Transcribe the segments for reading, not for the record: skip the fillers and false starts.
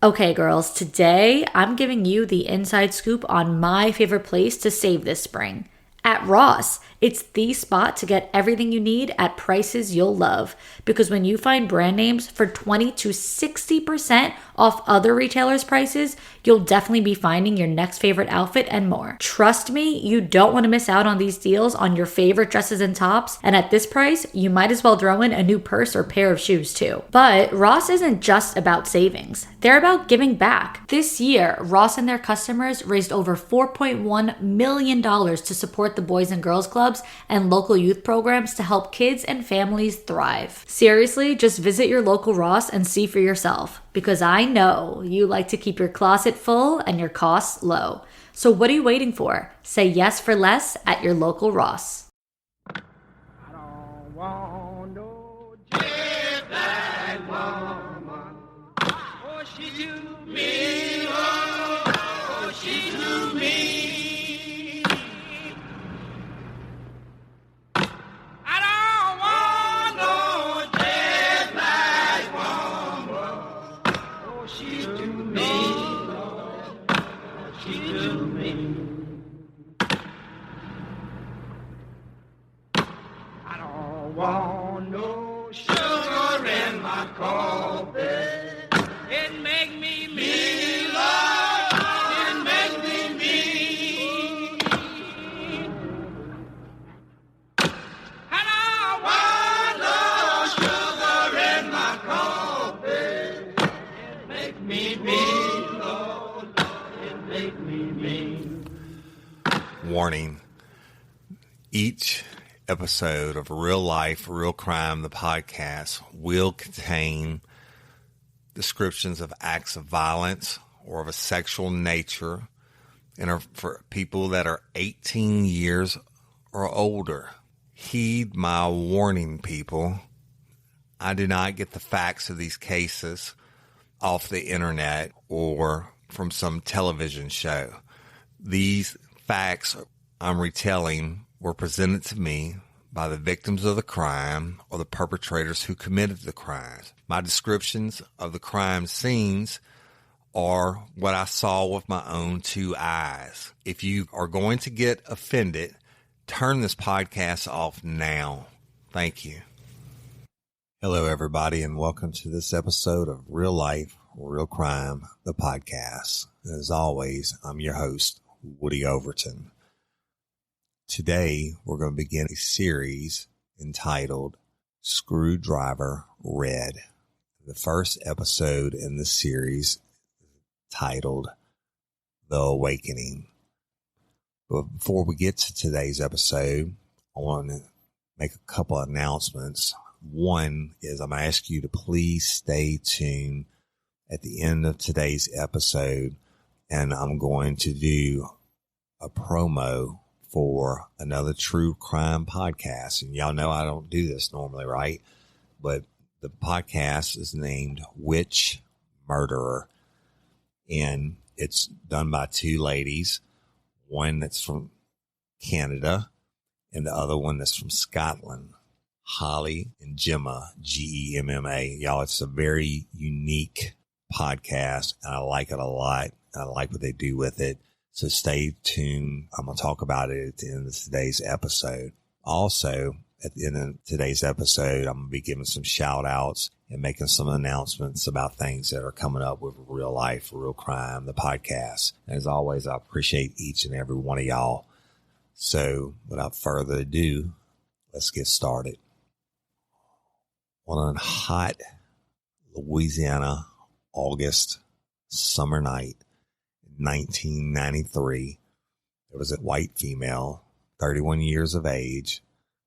Okay, girls, today I'm giving you the inside scoop on my favorite place to save this spring. At Ross, it's the spot to get everything you need at prices you'll love. Because when you find brand names for 20 to 60% off other retailers' prices, you'll definitely be finding your next favorite outfit and more. Trust me, you don't want to miss out on these deals on your favorite dresses and tops. And at this price, you might as well throw in a new purse or pair of shoes too. But Ross isn't just about savings. They're about giving back. This year, Ross and their customers raised over $4.1 million to support the Boys and Girls Clubs and local youth programs to help kids and families thrive. Seriously, just visit your local Ross and see for yourself, because I know you like to keep your closet full and your costs low. So what are you waiting for? Say yes for less at your local Ross. I don't want no jet black woman. Oh, she do me. Oh, she do me. Want no sugar in my coffee. It make me mean, Lord. It make me mean. And I want no sugar in my coffee. It make me mean, Lord. It make me mean. Warning. Each episode of Real Life, Real Crime, the podcast, will contain descriptions of acts of violence or of a sexual nature and are for people that are 18 years or older. Heed my warning, people. I do not get the facts of these cases off the internet or from some television show. These facts I'm retelling were presented to me by the victims of the crime or the perpetrators who committed the crimes. My descriptions of the crime scenes are what I saw with my own two eyes. If you are going to get offended, turn this podcast off now. Thank you. Hello, everybody, and welcome to this episode of Real Life, Real Crime, the podcast. As always, I'm your host, Woody Overton. Today, we're going to begin a series entitled Screwdriver Red. The first episode in the series titled The Awakening. But before we get to today's episode, I want to make a couple of announcements. One is I'm going to ask you to please stay tuned at the end of today's episode, and I'm going to do a promo for another true crime podcast. And y'all know I don't do this normally, right? But the podcast is named Witch Murderer. And it's done by two ladies. One that's from Canada and the other one that's from Scotland. Holly and Gemma, Gemma. Y'all, it's a very unique podcast. And I like it a lot. I like what they do with it. So stay tuned. I'm going to talk about it at the end of today's episode. Also, at the end of today's episode, I'm going to be giving some shout outs and making some announcements about things that are coming up with Real Life, Real Crime, the podcast. And as always, I appreciate each and every one of y'all. So without further ado, let's get started. On a hot Louisiana August summer night, 1993, there was a white female, 31 years of age,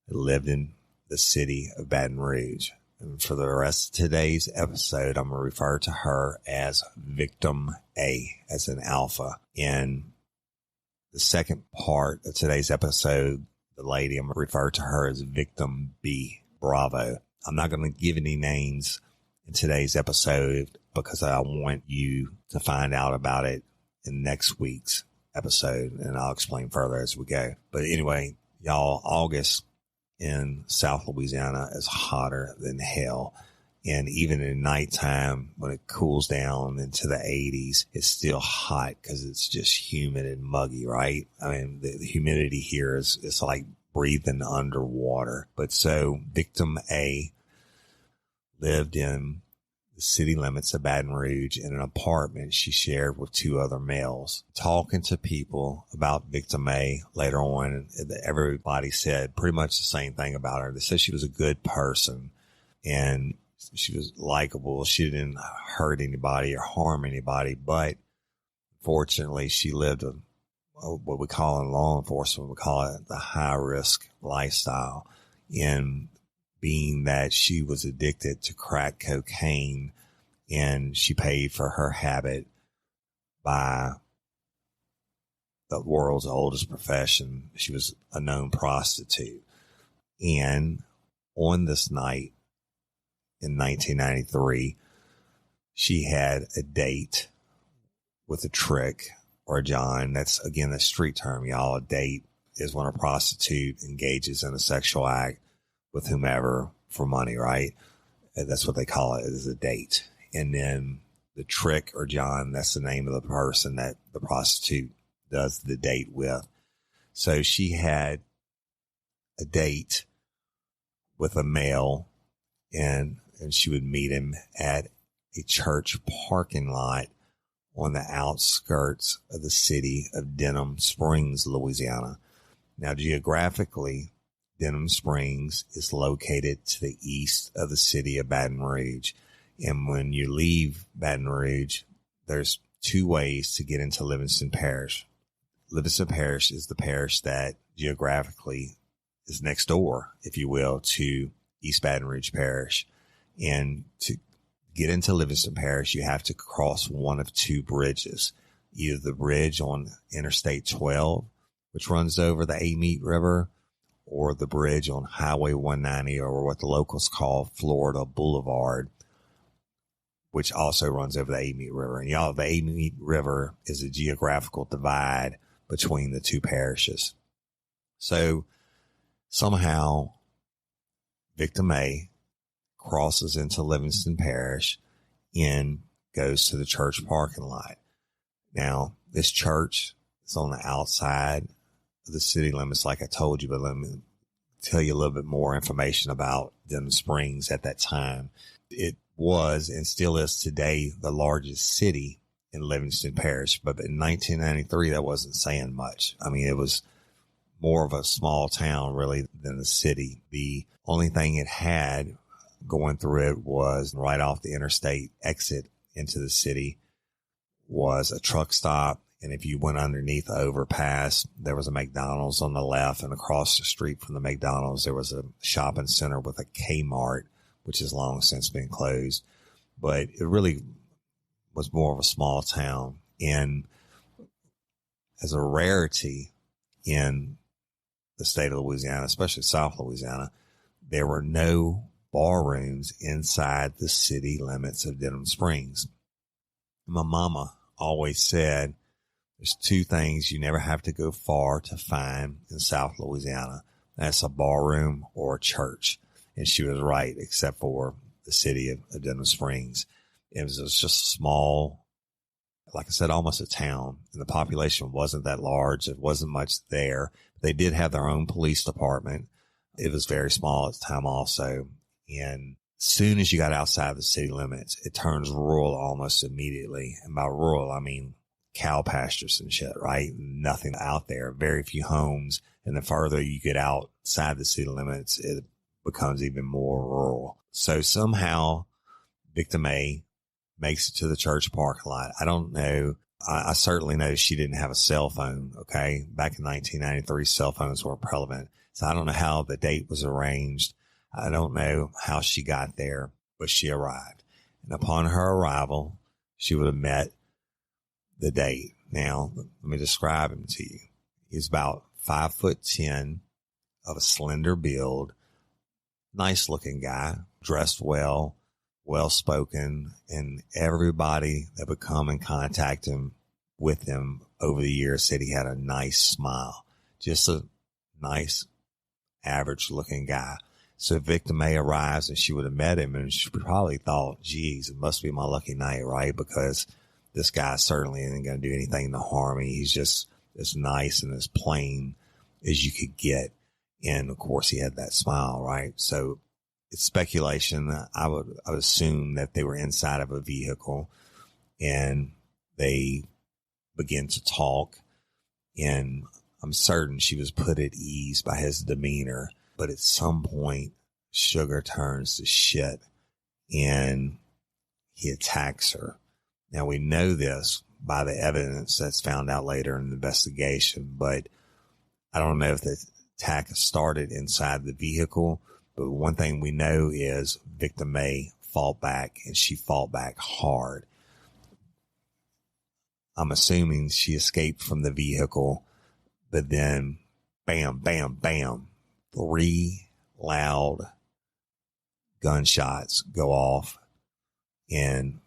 that lived in the city of Baton Rouge. And for the rest of today's episode, I'm going to refer to her as Victim A, as an alpha. In the second part of today's episode, the lady, I'm going to refer to her as Victim B, Bravo. I'm not going to give any names in today's episode because I want you to find out about it in next week's episode, and I'll explain further as we go. But anyway, y'all, August in South Louisiana is hotter than hell. And even in nighttime, when it cools down into the 80s, it's still hot because it's just humid and muggy, right? I mean, the humidity here is, it's like breathing underwater. But so victim A lived in the city limits of Baton Rouge in an apartment she shared with two other males. Talking to people about victim A later on, everybody said pretty much the same thing about her. They said she was a good person and she was likable. She didn't hurt anybody or harm anybody, but fortunately she lived what we call in law enforcement, we call it the high risk lifestyle, in being that she was addicted to crack cocaine and she paid for her habit by the world's oldest profession. She was a known prostitute. And on this night, in 1993, she had a date with a trick or a John. That's, again, the street term, y'all. A date is when a prostitute engages in a sexual act with whomever for money, right? And that's what they call it, is a date. And then the trick or John, that's the name of the person that the prostitute does the date with. So she had a date with a male, and she would meet him at a church parking lot on the outskirts of the city of Denham Springs, Louisiana. Now, geographically, Denham Springs is located to the east of the city of Baton Rouge. And when you leave Baton Rouge, there's two ways to get into Livingston Parish. Livingston Parish is the parish that geographically is next door, if you will, to East Baton Rouge Parish. And to get into Livingston Parish, you have to cross one of two bridges, either the bridge on Interstate 12, which runs over the Amite River, or the bridge on Highway 190, or what the locals call Florida Boulevard, which also runs over the Amite River. And y'all, the Amite River is a geographical divide between the two parishes. So somehow victim A crosses into Livingston Parish and goes to the church parking lot. Now, this church is on the outside of the city limits, like I told you, but let me tell you a little bit more information about Denham Springs at that time. It was and still is today the largest city in Livingston Parish, but in 1993, that wasn't saying much. I mean, it was more of a small town, really, than a city. The only thing it had going through it was right off the interstate exit into the city was a truck stop. And if you went underneath the overpass, there was a McDonald's on the left, and across the street from the McDonald's, there was a shopping center with a Kmart, which has long since been closed. But it really was more of a small town. And as a rarity in the state of Louisiana, especially South Louisiana, there were no bar rooms inside the city limits of Denham Springs. My mama always said there's two things you never have to go far to find in South Louisiana. That's a bar room or a church. And she was right, except for the city of Denham Springs. It was just small, like I said, almost a town. And the population wasn't that large. It wasn't much there. They did have their own police department. It was very small at the time also. And as soon as you got outside the city limits, it turns rural almost immediately. And by rural, I mean cow pastures and shit, right? Nothing out there, very few homes. And the further you get outside the city limits, it becomes even more rural. So somehow victim A makes it to the church parking lot. I don't know. I certainly know she didn't have a cell phone. Okay. Back in 1993, cell phones weren't prevalent. So I don't know how the date was arranged. I don't know how she got there, but she arrived. And upon her arrival, she would have met the date. Now, let me describe him to you. He's about 5'10", of a slender build, nice looking guy, dressed well, well spoken, and everybody that would come in contact with him over the years said he had a nice smile. Just a nice, average looking guy. So victim A arrives and she would have met him and she probably thought, geez, it must be my lucky night, right? Because this guy certainly isn't going to do anything to harm me. He's just as nice and as plain as you could get. And of course he had that smile, right? So it's speculation. I would assume that they were inside of a vehicle and they begin to talk, and I'm certain she was put at ease by his demeanor. But at some point, Sugar turns to shit and he attacks her. Now, we know this by the evidence that's found out later in the investigation, but I don't know if the attack started inside the vehicle. But one thing we know is victim A fought back, and she fought back hard. I'm assuming she escaped from the vehicle, but then bam, bam, bam. 3 loud gunshots go off, and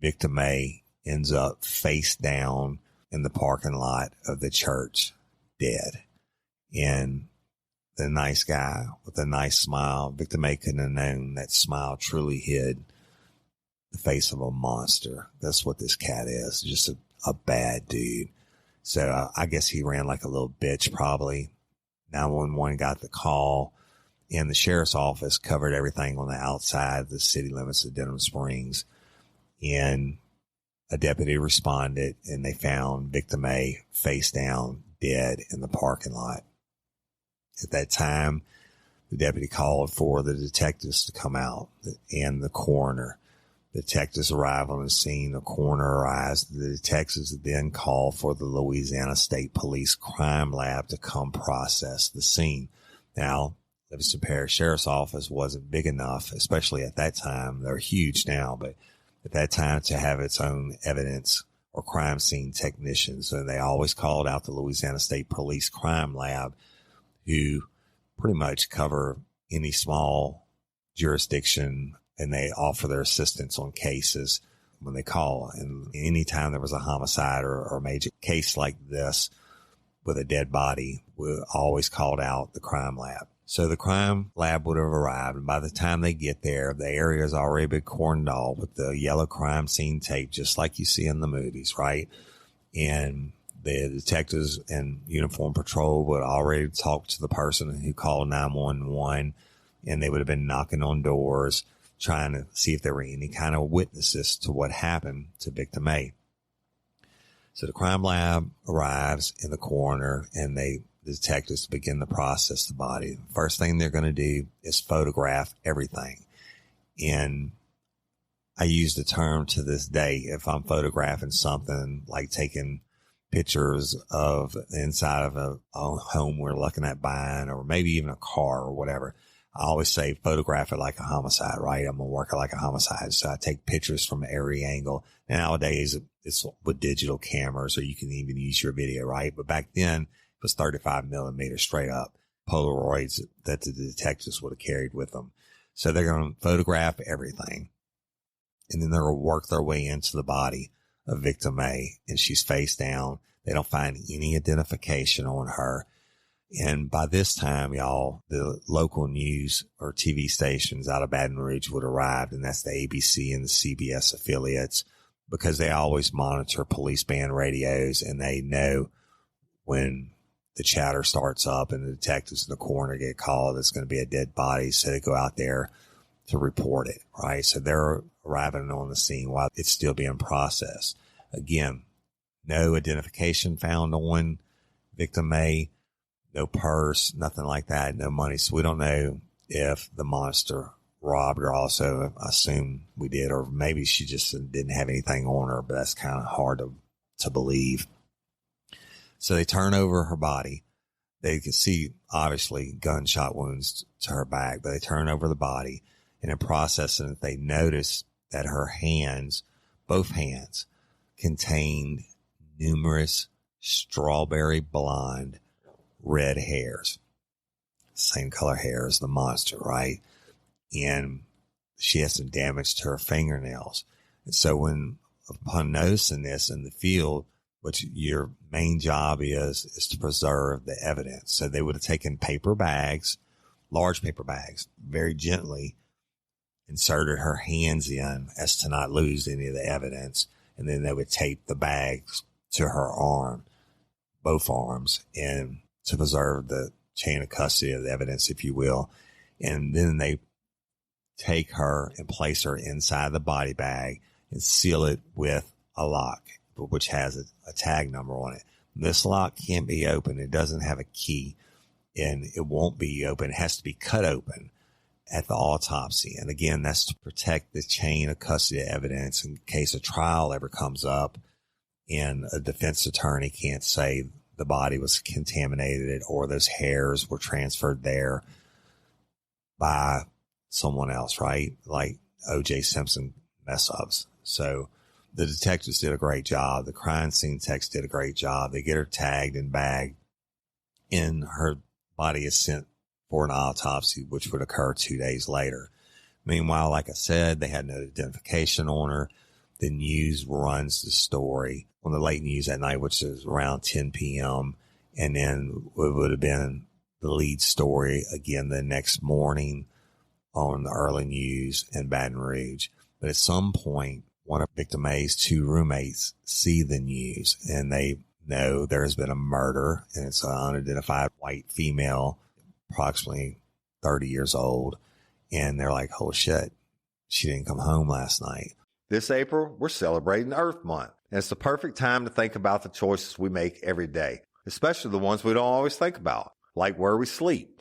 victim A ends up face down in the parking lot of the church, dead. And the nice guy with a nice smile, victim A couldn't have known that smile truly hid the face of a monster. That's what this cat is, just a bad dude. So I guess he ran like a little bitch probably. 911 got the call, and the sheriff's office covered everything on the outside of the city limits of Denham Springs. And a deputy responded, and they found victim A face down, dead in the parking lot. At that time, the deputy called for the detectives to come out and the coroner. The detectives arrive on the scene. The coroner arrives. The detectives then call for the Louisiana State Police Crime Lab to come process the scene. Now, Livingston Parish Sheriff's Office wasn't big enough, especially at that time. They're huge now, but at that time to have its own evidence or crime scene technicians. And they always called out the Louisiana State Police Crime Lab, who pretty much cover any small jurisdiction, and they offer their assistance on cases when they call. And anytime there was a homicide or major case like this with a dead body, we always called out the crime lab. So the crime lab would have arrived, and by the time they get there, the area has already been cordoned off with the yellow crime scene tape, just like you see in the movies, right? And the detectives and uniform patrol would already talk to the person who called 911, and they would have been knocking on doors, trying to see if there were any kind of witnesses to what happened to victim A. So the crime lab arrives in the coroner, and the detectives begin to process the body. The first thing they're going to do is photograph everything. And I use the term to this day, if I'm photographing something like taking pictures of the inside of a home we're looking at buying, or maybe even a car or whatever, I always say photograph it like a homicide, right? I'm going to work it like a homicide. So I take pictures from every angle. And nowadays it's with digital cameras, or you can even use your video, right? But back then it was 35 millimeter straight up Polaroids that the detectives would have carried with them. So they're going to photograph everything, and then they're going to work their way into the body of victim A, and she's face down. They don't find any identification on her. And by this time, y'all, the local news or TV stations out of Baton Rouge would arrive, and that's the ABC and the CBS affiliates, because they always monitor police band radios, and they know when the chatter starts up and the detectives and the coroner get called, it's going to be a dead body. So they go out there to report it, right? So they're arriving on the scene while it's still being processed. Again, no identification found on victim A. No purse, nothing like that, no money. So we don't know if the monster robbed her also. I assume we did, or maybe she just didn't have anything on her, but that's kind of hard to believe. So they turn over her body. They can see, obviously, gunshot wounds to her back, but they turn over the body, and in processing it, they notice that her hands, both hands, contained numerous strawberry blonde red hairs, same color hair as the monster, right? And she has some damage to her fingernails. And so upon noticing this in the field, which your main job is to preserve the evidence. So they would have taken paper bags large paper bags, very gently inserted her hands in as to not lose any of the evidence. And then they would tape the bags to her arm, both arms, and to preserve the chain of custody of the evidence, if you will. And then they take her and place her inside the body bag and seal it with a lock, which has a tag number on it. This lock can't be opened. It doesn't have a key, and it won't be open. It has to be cut open at the autopsy. And again, that's to protect the chain of custody of evidence in case a trial ever comes up and a defense attorney can't say the body was contaminated or those hairs were transferred there by someone else, right? Like O.J. Simpson mess ups. So the detectives did a great job. The crime scene techs did a great job. They get her tagged and bagged, and her body is sent for an autopsy, which would occur 2 days later. Meanwhile, like I said, they had no identification on her. The news runs the story on the late news at night, which is around 10 p.m. And then it would have been the lead story again the next morning on the early news in Baton Rouge. But at some point, one of Victim A's two roommates see the news and they know there has been a murder, and it's an unidentified white female, approximately 30 years old. And they're like, oh shit, she didn't come home last night. This April, we're celebrating Earth Month, and it's the perfect time to think about the choices we make every day, especially the ones we don't always think about, like where we sleep.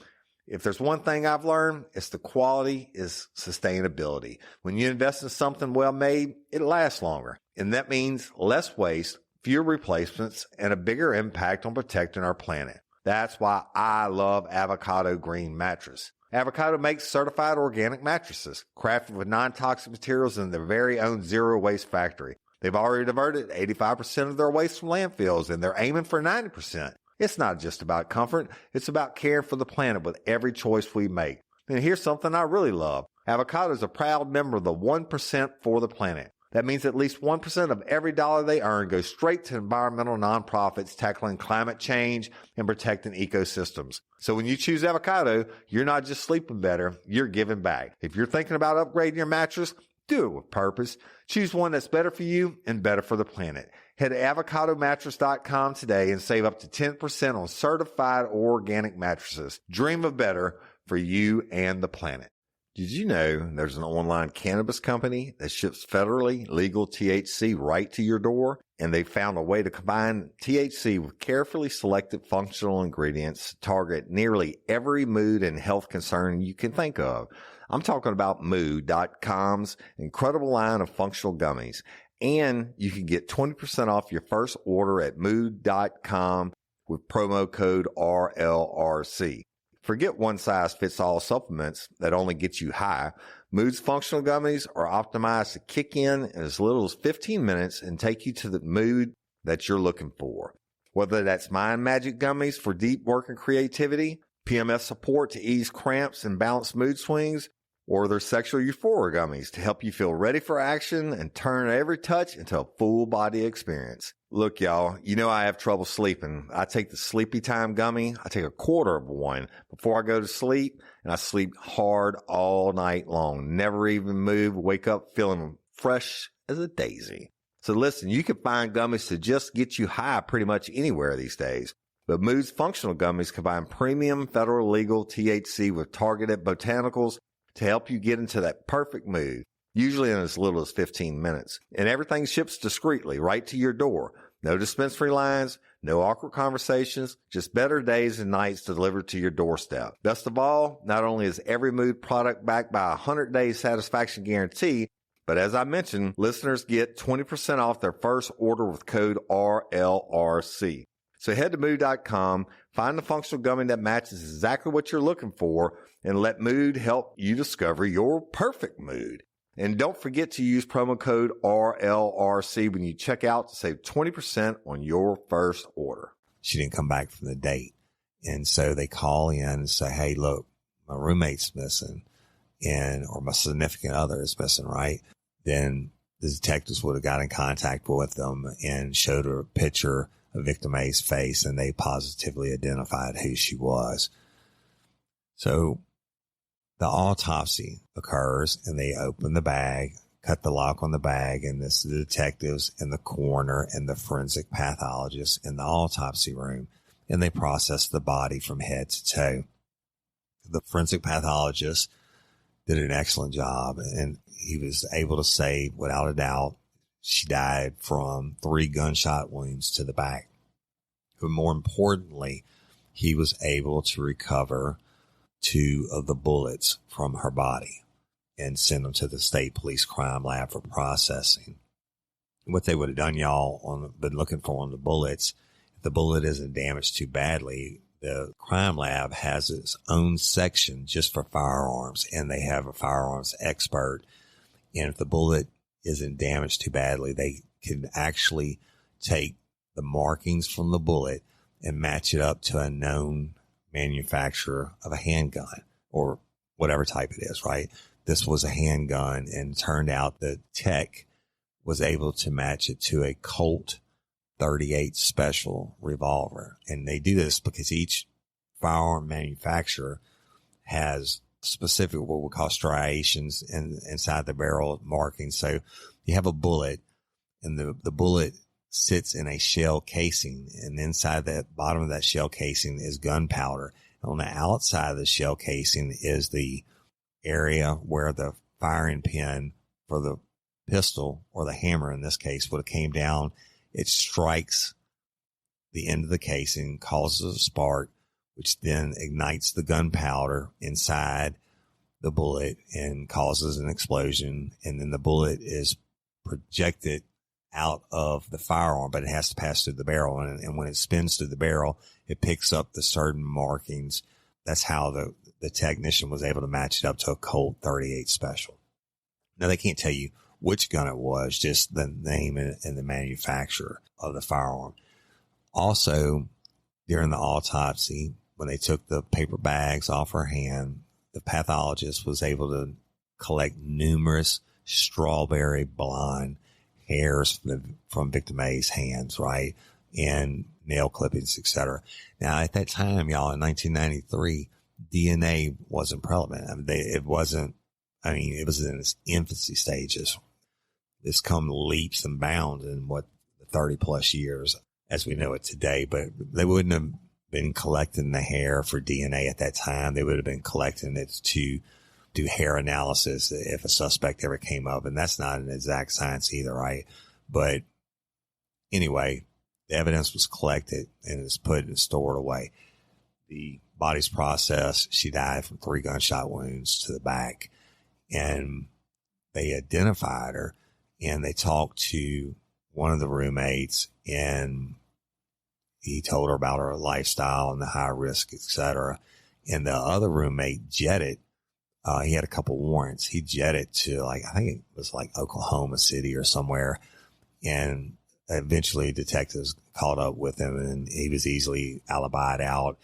If there's one thing I've learned, it's the quality is sustainability. When you invest in something well made, it lasts longer. And that means less waste, fewer replacements, and a bigger impact on protecting our planet. That's why I love Avocado Green Mattress. Avocado makes certified organic mattresses, crafted with non-toxic materials in their very own zero waste factory. They've already diverted 85% of their waste from landfills, and they're aiming for 90%. It's not just about comfort. It's about caring for the planet with every choice we make. And here's something I really love. Avocado is a proud member of the 1% for the planet. That means at least 1% of every dollar they earn goes straight to environmental nonprofits tackling climate change and protecting ecosystems. So when you choose Avocado, you're not just sleeping better, you're giving back. If you're thinking about upgrading your mattress, do it with purpose. Choose one that's better for you and better for the planet. Head to avocadomattress.com today and save up to 10% on certified organic mattresses. Dream of better for you and the planet. Did you know there's an online cannabis company that ships federally legal THC right to your door? And they found a way to combine THC with carefully selected functional ingredients to target nearly every mood and health concern you can think of. I'm talking about Mood.com's incredible line of functional gummies. And you can get 20% off your first order at Mood.com with promo code RLRC. Forget one-size-fits-all supplements that only get you high. Mood's functional gummies are optimized to kick in as little as 15 minutes and take you to the mood that you're looking for. Whether that's Mind Magic gummies for deep work and creativity, PMS support to ease cramps and balance mood swings, or their sexual euphoria gummies to help you feel ready for action and turn every touch into a full body experience. Look, y'all, you know I have trouble sleeping. I take the Sleepy Time gummy. I take a quarter of one before I go to sleep, and I sleep hard all night long. Never even move, wake up feeling fresh as a daisy. So listen, you can find gummies to just get you high pretty much anywhere these days. But Mood's functional gummies combine premium federal legal THC with targeted botanicals to help you get into that perfect mood, usually in as little as 15 minutes. And everything ships discreetly right to your door. No dispensary lines, no awkward conversations, just better days and nights delivered to your doorstep. Best of all, not only is every Mood product backed by a 100-day satisfaction guarantee, but as I mentioned, listeners get 20% off their first order with code RLRC. So head to Mood.com, find the functional gummy that matches exactly what you're looking for, and let Mood help you discover your perfect mood. And don't forget to use promo code RLRC when you check out to save 20% on your first order. She didn't come back from the date. And so they call in and say, hey, look, my roommate's missing, or my significant other is missing, right? Then the detectives would have got in contact with them and showed her a picture of Victim A's face, and they positively identified who she was. So The autopsy occurs, and they open the bag, cut the lock on the bag, and this is the detectives and the coroner and the forensic pathologist in the autopsy room, and they process the body from head to toe. The forensic pathologist did an excellent job, and he was able to say, without a doubt, she died from 3 gunshot wounds to the back. But more importantly, he was able to recover 2 of the bullets from her body and send them to the state police crime lab for processing. What they would have done, y'all, been looking for on the bullets, if the bullet isn't damaged too badly, the crime lab has its own section just for firearms, and they have a firearms expert. And if the bullet isn't damaged too badly, they can actually take the markings from the bullet and match it up to a known manufacturer of a handgun or whatever type it is, right? This was a handgun, and it turned out the tech was able to match it to a Colt 38 special revolver. And they do this because each firearm manufacturer has specific what we call striations inside the barrel markings. So you have a bullet, and the bullet sits in a shell casing, and inside the bottom of that shell casing is gunpowder. And on the outside of the shell casing is the area where the firing pin for the pistol, or the hammer in this case, would have came down. It strikes the end of the casing, causes a spark, which then ignites the gunpowder inside the bullet and causes an explosion. And then the bullet is projected out of the firearm, but it has to pass through the barrel. And when it spins through the barrel, it picks up the certain markings. That's how the technician was able to match it up to a Colt 38 special. Now, they can't tell you which gun it was, just the name and the manufacturer of the firearm. Also, during the autopsy, when they took the paper bags off her hand, the pathologist was able to collect numerous strawberry blonde hairs from victim A's hands, right? And nail clippings, etc. Now, at that time, y'all, in 1993, DNA wasn't prevalent. I mean, it was in its infancy stages. It's come leaps and bounds in 30 plus years as we know it today, but they wouldn't have been collecting the hair for DNA at that time. They would have been collecting it to do hair analysis if a suspect ever came up. And that's not an exact science either, right? But anyway, the evidence was collected and it's put and stored away. The body's processed. She died from 3 gunshot wounds to the back, and they identified her, and they talked to one of the roommates, and he told her about her lifestyle and the high risk, etc. And the other roommate jetted. He had a couple warrants. He jetted to I think it was Oklahoma City or somewhere. And eventually detectives caught up with him, and he was easily alibied out.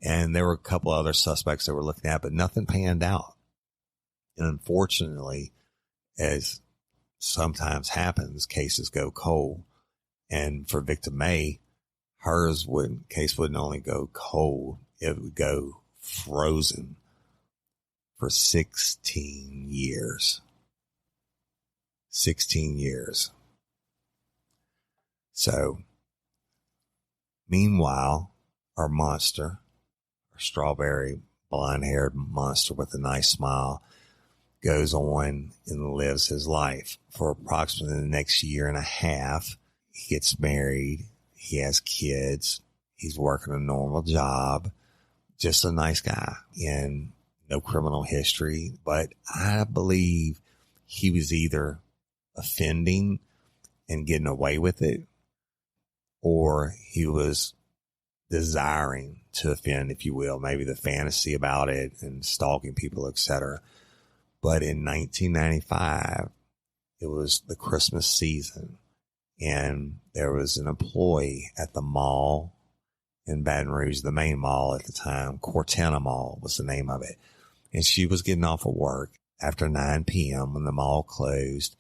And there were a couple other suspects they were looking at, but nothing panned out. And unfortunately, as sometimes happens, cases go cold. And for victim A, case wouldn't only go cold, it would go frozen for 16 years. 16 years. So, meanwhile, our monster, our strawberry blonde-haired monster with a nice smile, goes on and lives his life for approximately the next year and a half. He gets married. He has kids. He's working a normal job. Just a nice guy, and no criminal history. But I believe he was either offending and getting away with it, or he was desiring to offend, if you will, maybe the fantasy about it and stalking people, etc. But in 1995, it was the Christmas season, and there was an employee at the mall in Baton Rouge, the main mall at the time. Cortana Mall was the name of it. And she was getting off of work after 9 p.m. when the mall closed,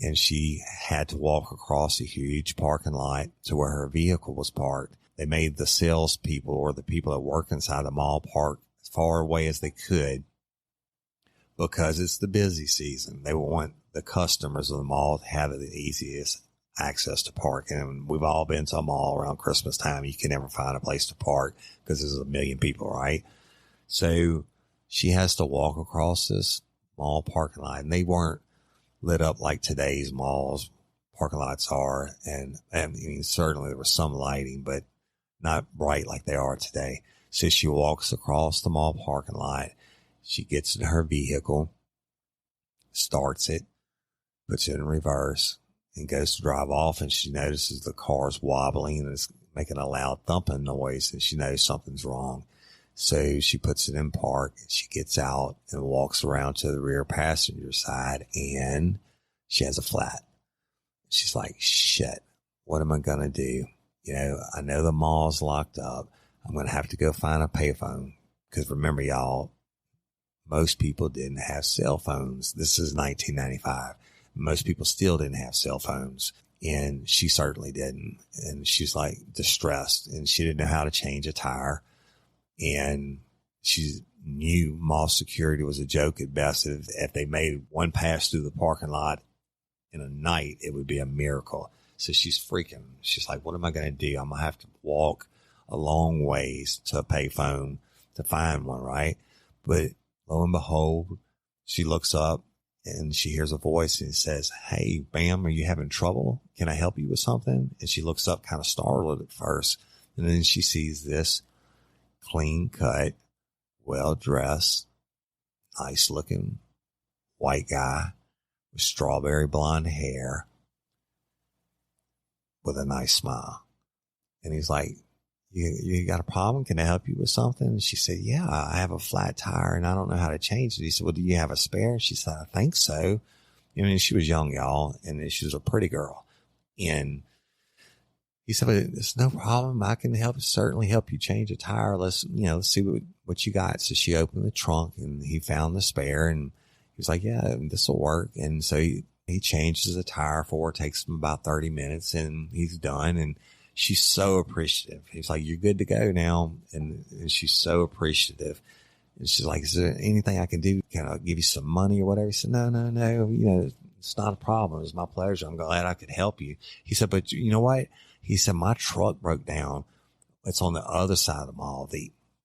and she had to walk across a huge parking lot to where her vehicle was parked. They made the salespeople, or the people that work inside the mall, park as far away as they could because it's the busy season. They want the customers of the mall to have the easiest access to park. And we've all been to a mall around Christmas time. You can never find a place to park because there's a million people, right? So she has to walk across this mall parking lot, and they weren't lit up like today's malls parking lots are. And I mean, certainly there was some lighting, but not bright like they are today. So she walks across the mall parking lot. She gets in her vehicle, starts it, puts it in reverse, and goes to drive off. And she notices the car's wobbling and it's making a loud thumping noise. And she knows something's wrong. So she puts it in park. She gets out and walks around to the rear passenger side, and she has a flat. She's like, shit, what am I going to do? You know, I know the mall's locked up. I'm going to have to go find a payphone. Because remember, y'all, most people didn't have cell phones. This is 1995. Most people still didn't have cell phones. And she certainly didn't. And she's like distressed, and she didn't know how to change a tire. And she knew mall security was a joke at best. If they made one pass through the parking lot in a night, it would be a miracle. So she's freaking. She's like, what am I going to do? I'm going to have to walk a long ways to a payphone to find one, right? But lo and behold, she looks up and she hears a voice and it says, hey, ma'am, are you having trouble? Can I help you with something? And she looks up kind of startled at first. And then she sees this clean cut, well dressed, nice looking white guy with strawberry blonde hair with a nice smile. And he's like, you got a problem? Can I help you with something? And she said, yeah, I have a flat tire and I don't know how to change it. He said, well, do you have a spare? And she said, I think so. I mean, she was young, y'all, and she was a pretty girl. And he said, it's no problem. I can certainly help you change a tire. Let's see what you got. So she opened the trunk and he found the spare, and he was like, yeah, this will work. And so he changes the tire for her. It takes him about 30 minutes and he's done. And she's so appreciative. He's like, you're good to go now. And she's so appreciative. And she's like, is there anything I can do? Can I give you some money or whatever? He said, no. It's not a problem. It's my pleasure. I'm glad I could help you. He said, but you know what? He said, my truck broke down. It's on the other side of the mall,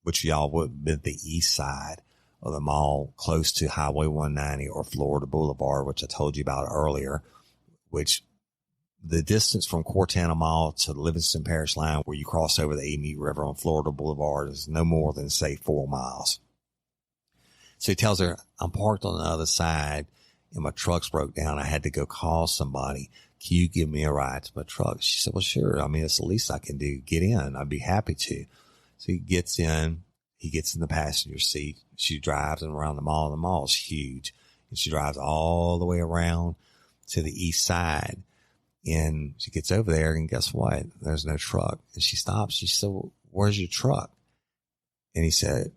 which y'all would have been the east side of the mall, close to Highway 190 or Florida Boulevard, which I told you about earlier, which the distance from Cortana Mall to the Livingston Parish line, where you cross over the Amite River on Florida Boulevard, is no more than, say, 4 miles. So he tells her, I'm parked on the other side and my truck's broke down. I had to go call somebody. Can you give me a ride to my truck? She said, well, sure. I mean, it's the least I can do. Get in. I'd be happy to. So he gets in. He gets in the passenger seat. She drives him around the mall. The mall's huge. And she drives all the way around to the east side. And she gets over there, and guess what? There's no truck. And she stops. She said, well, where's your truck? And he said,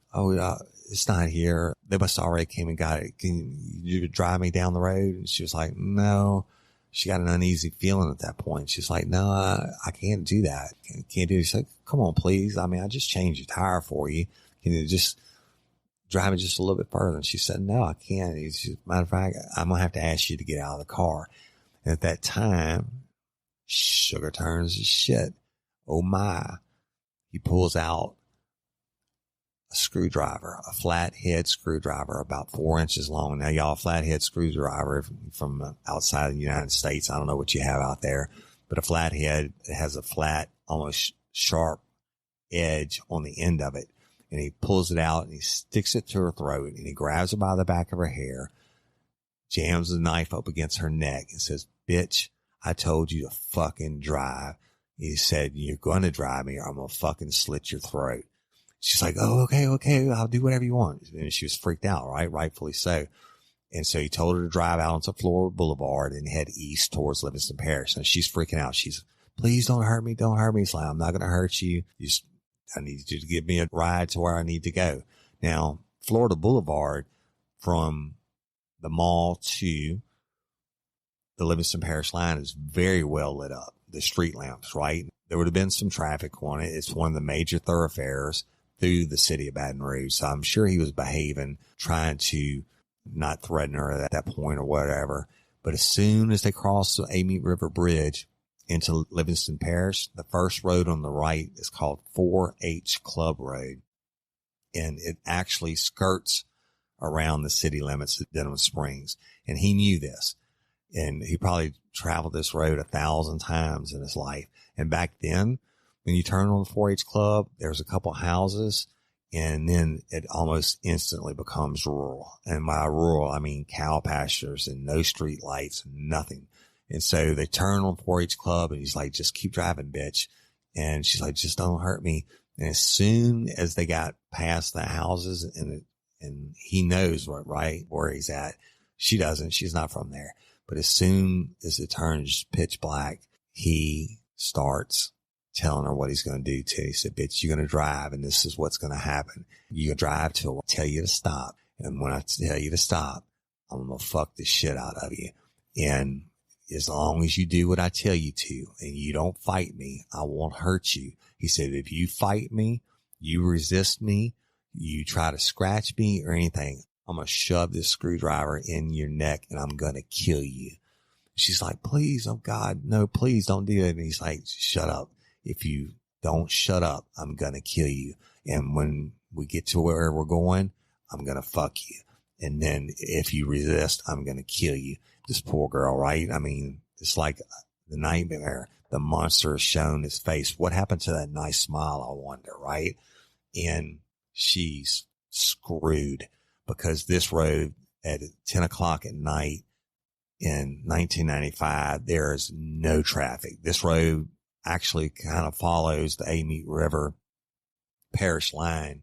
it's not here. They must have already came and got it. Can you drive me down the road? And she was like, no. She got an uneasy feeling at that point. She's like, no, I can't do that. Can't do it. She's like, come on, please. I mean, I just changed your tire for you. Can you just drive me just a little bit further? And she said, no, I can't. Matter of fact, I'm going to have to ask you to get out of the car. And at that time, sugar turns to shit. Oh my. He pulls out a screwdriver, a flathead screwdriver about 4 inches long. Now, y'all, flathead screwdriver from outside of the United States, I don't know what you have out there, but a flathead has a flat, almost sharp edge on the end of it. And he pulls it out and he sticks it to her throat, and he grabs her by the back of her hair, jams the knife up against her neck and says, bitch, I told you to fucking drive. He said, you're going to drive me or I'm going to fucking slit your throat. She's like, oh, okay, I'll do whatever you want. And she was freaked out, right? Rightfully so. And so he told her to drive out onto Florida Boulevard and head east towards Livingston Parish. And she's freaking out. She's, please don't hurt me. He's like, I'm not going to hurt you. I need you to give me a ride to where I need to go. Now, Florida Boulevard from the mall to the Livingston Parish line is very well lit up. The street lamps, right? There would have been some traffic on it. It's one of the major thoroughfares through the city of Baton Rouge. So I'm sure he was behaving, trying to not threaten her at that point or whatever. But as soon as they cross the Amite River Bridge into Livingston Parish, the first road on the right is called 4H Club Road. And it actually skirts around the city limits of Denham Springs. And he knew this. And he probably traveled this road 1,000 times in his life. And back then, when you turn on the 4-H Club, there's a couple houses, and then it almost instantly becomes rural. And by rural, I mean cow pastures and no street lights, nothing. And so they turn on 4-H Club, and he's like, just keep driving, bitch. And she's like, just don't hurt me. And as soon as they got past the houses, and he knows right where he's at, she doesn't. She's not from there. But as soon as it turns pitch black, he starts telling her what he's going to do too. He said, bitch, you're going to drive, and this is what's going to happen. You drive till I tell you to stop. And when I tell you to stop, I'm going to fuck the shit out of you. And as long as you do what I tell you to, and you don't fight me, I won't hurt you. He said, if you fight me, you resist me, you try to scratch me or anything, I'm going to shove this screwdriver in your neck and I'm going to kill you. She's like, please, oh God, no, please don't do it. And he's like, shut up. If you don't shut up, I'm going to kill you. And when we get to where we're going, I'm going to fuck you. And then if you resist, I'm going to kill you. This poor girl, right? I mean, it's like the nightmare. The monster has shown his face. What happened to that nice smile, I wonder, right? And she's screwed, because this road at 10 o'clock at night in 1995, there is no traffic. This road actually kind of follows the Amite River Parish line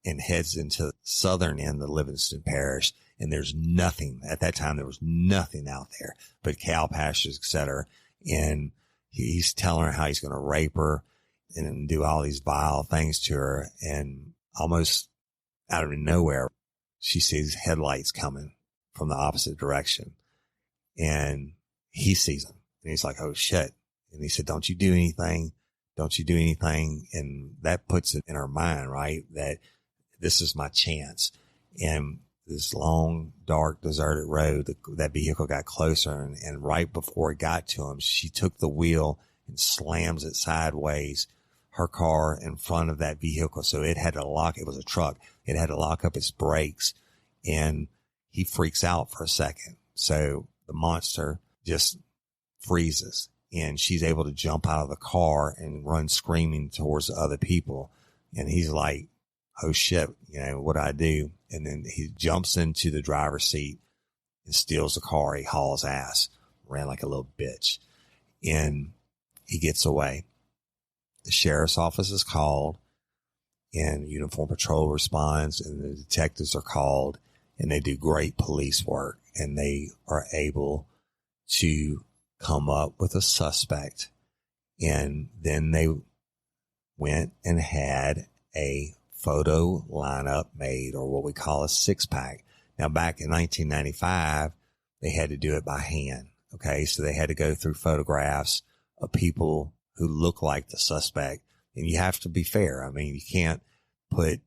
and heads into the southern end of Livingston Parish. And there's nothing at that time. There was nothing out there but cow pastures, etc. And he's telling her how he's going to rape her and do all these vile things to her. And almost out of nowhere, she sees headlights coming from the opposite direction, and he sees them, and he's like, oh shit. And he said, don't you do anything. Don't you do anything. And that puts it in her mind, right, that this is my chance. And this long, dark, deserted road, that vehicle got closer, and right before it got to him, she took the wheel and slams it sideways, her car in front of that vehicle. So it had to lock. It was a truck. It had to lock up its brakes, and he freaks out for a second. So the monster just freezes, and she's able to jump out of the car and run screaming towards the other people. And he's like, oh shit, what do I do? And then he jumps into the driver's seat and steals the car. He hauls ass, ran like a little bitch, and he gets away. The sheriff's office is called, and Uniform Patrol responds, and the detectives are called, and they do great police work, and they are able to come up with a suspect. And then they went and had a photo lineup made, or what we call a 6-pack. Now, back in 1995, they had to do it by hand. Okay. So they had to go through photographs of people who look like the suspect. And you have to be fair. I mean, you can't put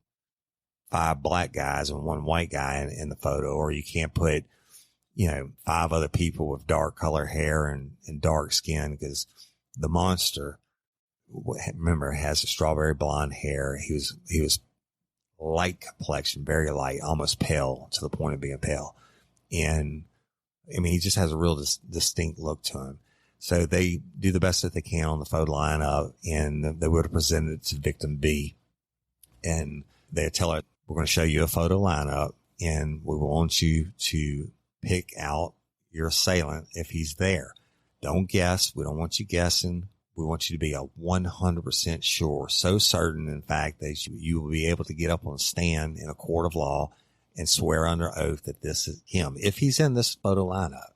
5 black guys and 1 white guy in the photo, or you can't put, 5 other people with dark color hair and dark skin, because the monster, remember, has a strawberry blonde hair. He was light complexion, very light, almost pale, to the point of being pale. And I mean, he just has a real distinct look to him. So they do the best that they can on the photo lineup, and they would have presented it to victim B. And they tell her, we're going to show you a photo lineup, and we want you to pick out your assailant if he's there. Don't guess. We don't want you guessing. We want you to be 100% sure, so certain, in fact, that you will be able to get up on a stand in a court of law and swear under oath that this is him, if he's in this photo lineup.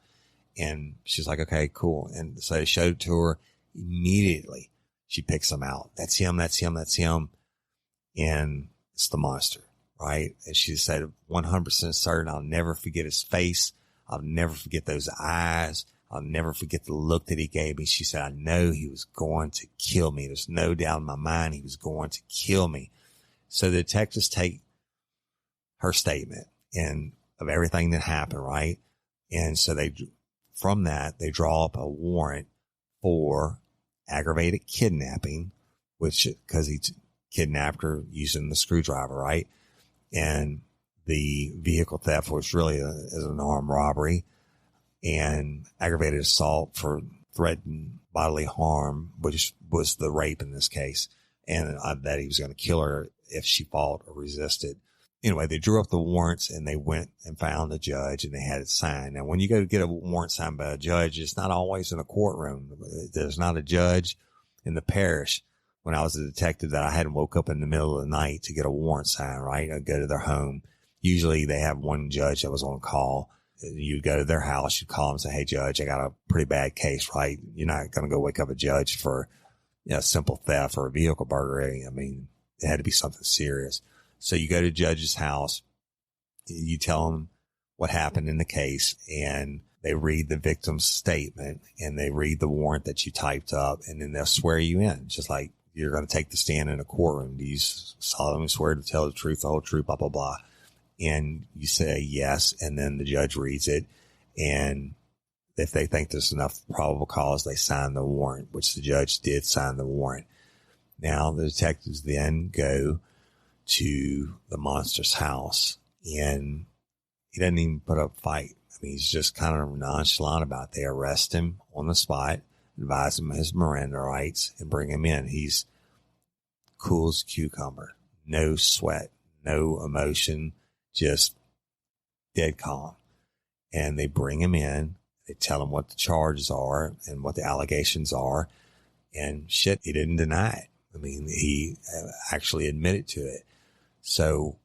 And she's like, okay, cool. And so they showed it to her. Immediately, she picks him out. That's him, that's him, that's him. And it's the monster, right? And she said, 100% certain, I'll never forget his face. I'll never forget those eyes. I'll never forget the look that he gave me. She said, I know he was going to kill me. There's no doubt in my mind he was going to kill me. So the detectives take her statement, and of everything that happened, right? And so from that, they draw up a warrant for aggravated kidnapping, because he kidnapped her using the screwdriver, right? And the vehicle theft was really as an armed robbery, and aggravated assault for threatened bodily harm, which was the rape in this case. And that he was going to kill her if she fought or resisted. Anyway, they drew up the warrants and they went and found the judge and they had it signed. Now, when you go to get a warrant signed by a judge, it's not always in a courtroom. There's not a judge in the parish. When I was a detective, that I hadn't woke up in the middle of the night to get a warrant signed, right? I'd go to their home. Usually they have one judge that was on call. You'd go to their house, you'd call them and say, hey, judge, I got a pretty bad case, right? You're not going to go wake up a judge for, simple theft or a vehicle burglary. I mean, it had to be something serious. So you go to the judge's house, you tell them what happened in the case, and they read the victim's statement and they read the warrant that you typed up, and then they'll swear you in, just like you're going to take the stand in a courtroom. Do you solemnly swear to tell the truth, the whole truth, blah, blah, blah. And you say yes, and then the judge reads it, and if they think there's enough probable cause, they sign the warrant, which the judge did sign the warrant. Now the detectives then go to the monster's house, and he doesn't even put up a fight. I mean, he's just kind of nonchalant about it. They arrest him on the spot, advise him of his Miranda rights, and bring him in. He's cool as a cucumber, no sweat, no emotion, just dead calm. And they bring him in. They tell him what the charges are and what the allegations are. And shit, he didn't deny it. I mean, he actually admitted to it. So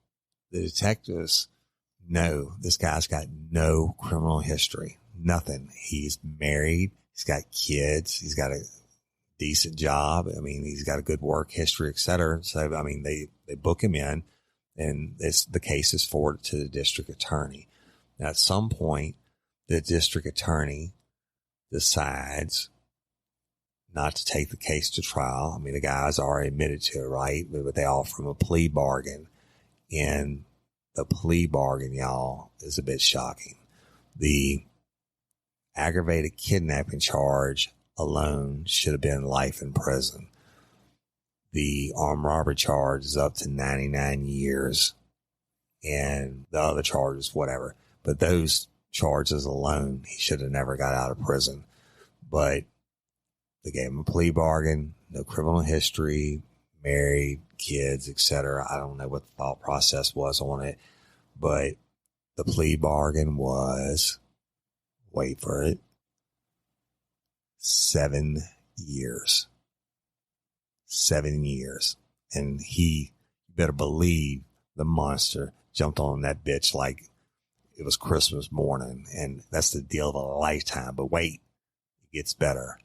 the detectives know this guy's got no criminal history, nothing. He's married. He's got kids. He's got a decent job. I mean, he's got a good work history, et cetera. So, I mean, they book him in, and the case is forwarded to the district attorney. Now, at some point, the district attorney decides not to take the case to trial. I mean, the guy's already admitted to it, right? But they offer him a plea bargain. And the plea bargain, y'all, is a bit shocking. The aggravated kidnapping charge alone should have been life in prison. The armed robbery charge is up to 99 years, and the other charges, whatever. But those charges alone, he should have never got out of prison. But they gave him a plea bargain, no criminal history, married, kids, etc. I don't know what the thought process was on it, but the plea bargain was, wait for it, 7 years. 7 years. And he, better believe, the monster jumped on that bitch like it was Christmas morning. And that's the deal of a lifetime. But wait, it gets better.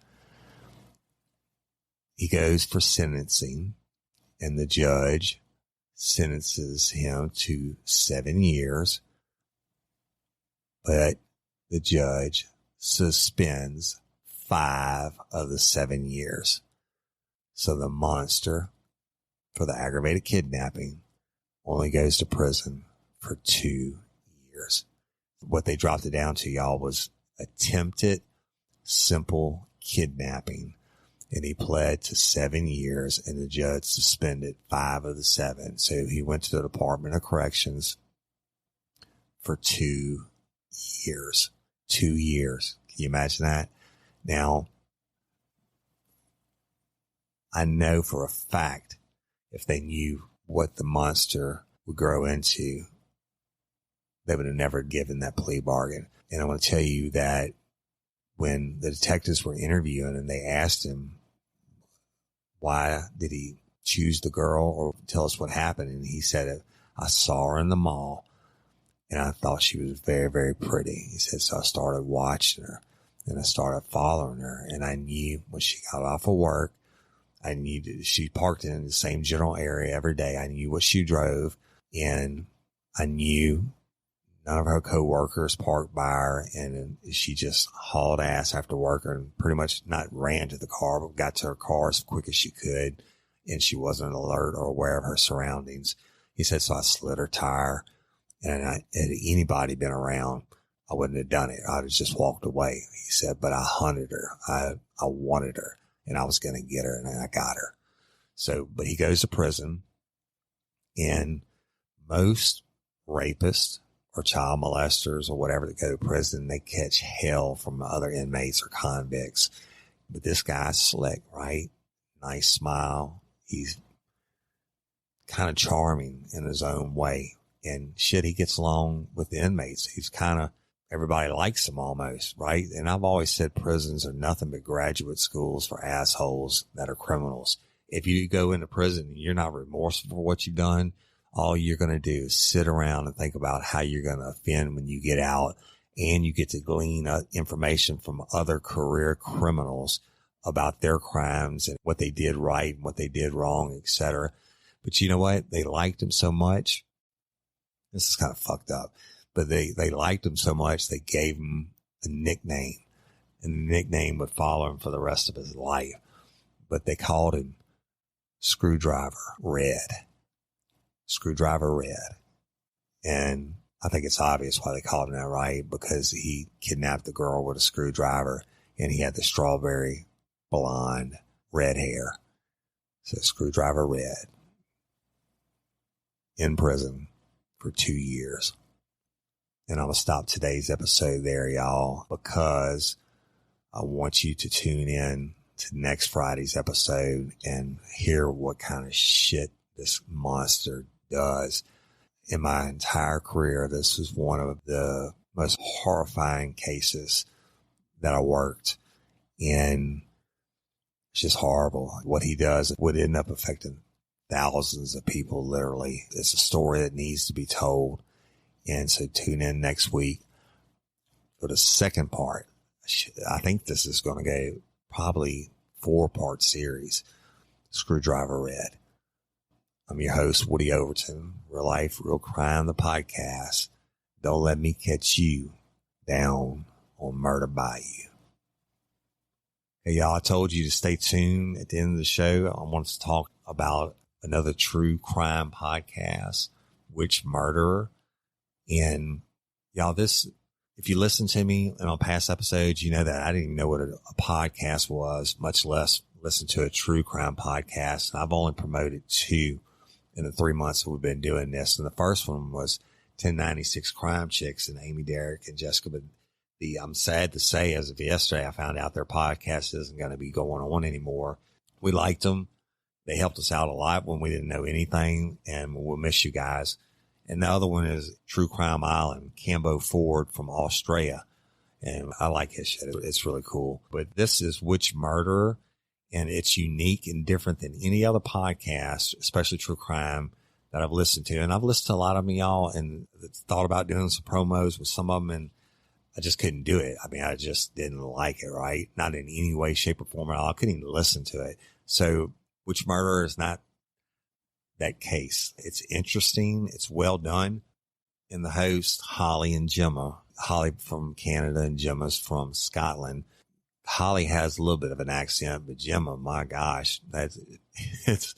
He goes for sentencing, and the judge sentences him to 7 years. But the judge suspends 5 of the 7 years. So the monster, for the aggravated kidnapping, only goes to prison for 2 years. What they dropped it down to, y'all, was attempted simple kidnapping. And he pled to 7 years, and the judge suspended 5 of the 7. So he went to the Department of Corrections for 2 years. 2 years. Can you imagine that? Now, I know for a fact if they knew what the monster would grow into, they would have never given that plea bargain. And I want to tell you that when the detectives were interviewing and they asked him, why did he choose the girl, or tell us what happened? And he said, I saw her in the mall and I thought she was very, very pretty. He said, so I started watching her and I started following her, and I knew when she got off of work, I knew she parked in the same general area every day. I knew what she drove, and I knew none of her coworkers parked by her, and she just hauled ass after work and pretty much not ran to the car, but got to her car as quick as she could, and she wasn't alert or aware of her surroundings. He said, so I slid her tire, And had anybody been around, I wouldn't have done it. I'd have just walked away. He said, but I hunted her. I wanted her and I was going to get her and I got her. So, but he goes to prison, and most rapists or child molesters or whatever that go to prison, they catch hell from other inmates or convicts. But this guy's slick, right? Nice smile. He's kind of charming in his own way. And shit, he gets along with the inmates. He's kind of, everybody likes him almost, right? And I've always said prisons are nothing but graduate schools for assholes that are criminals. If you go into prison and you're not remorseful for what you've done, all you're going to do is sit around and think about how you're going to offend when you get out, and you get to glean information from other career criminals about their crimes and what they did right and what they did wrong, etc. But you know what? They liked him so much. This is kind of fucked up, but they liked him so much they gave him a nickname, and the nickname would follow him for the rest of his life. But they called him Screwdriver Red. Screwdriver Red. And I think it's obvious why they called him that, right? Because he kidnapped the girl with a screwdriver, and he had the strawberry blonde red hair. So Screwdriver Red. In prison for 2 years. And I'm going to stop today's episode there, y'all, because I want you to tune in to next Friday's episode and hear what kind of shit this monster does. In my entire career, this was one of the most horrifying cases that I worked in. It's just horrible. What he does would end up affecting thousands of people, literally. It's a story that needs to be told. And so tune in next week for the second part. I think this is going to go probably 4-part series, Screwdriver Red. I'm your host, Woody Overton, Real Life, Real Crime, the podcast. Don't let me catch you down on Murder Bayou. Hey, y'all, I told you to stay tuned at the end of the show. I want to talk about another true crime podcast, Which Murderer? And y'all, this, if you listen to me in on past episodes, you know that I didn't even know what a podcast was, much less listen to a true crime podcast. And I've only promoted 2 in the 3 months that we've been doing this. And the first one was 1096 Crime Chicks and Amy, Derek, and Jessica. But I'm sad to say, as of yesterday, I found out their podcast isn't going to be going on anymore. We liked them. They helped us out a lot when we didn't know anything, and we'll miss you guys. And the other one is True Crime Island, Cambo Ford from Australia. And I like his shit. It's really cool. But this is Which Murderer? And it's unique and different than any other podcast, especially true crime, that I've listened to. And I've listened to a lot of them, y'all, and thought about doing some promos with some of them, and I just couldn't do it. I mean, I just didn't like it, right? Not in any way, shape, or form at all. I couldn't even listen to it. So Which Murderer is not that case. It's interesting. It's well done. And the host, Holly and Gemma. Holly from Canada and Gemma's from Scotland. Holly has a little bit of an accent, but Gemma, my gosh, it's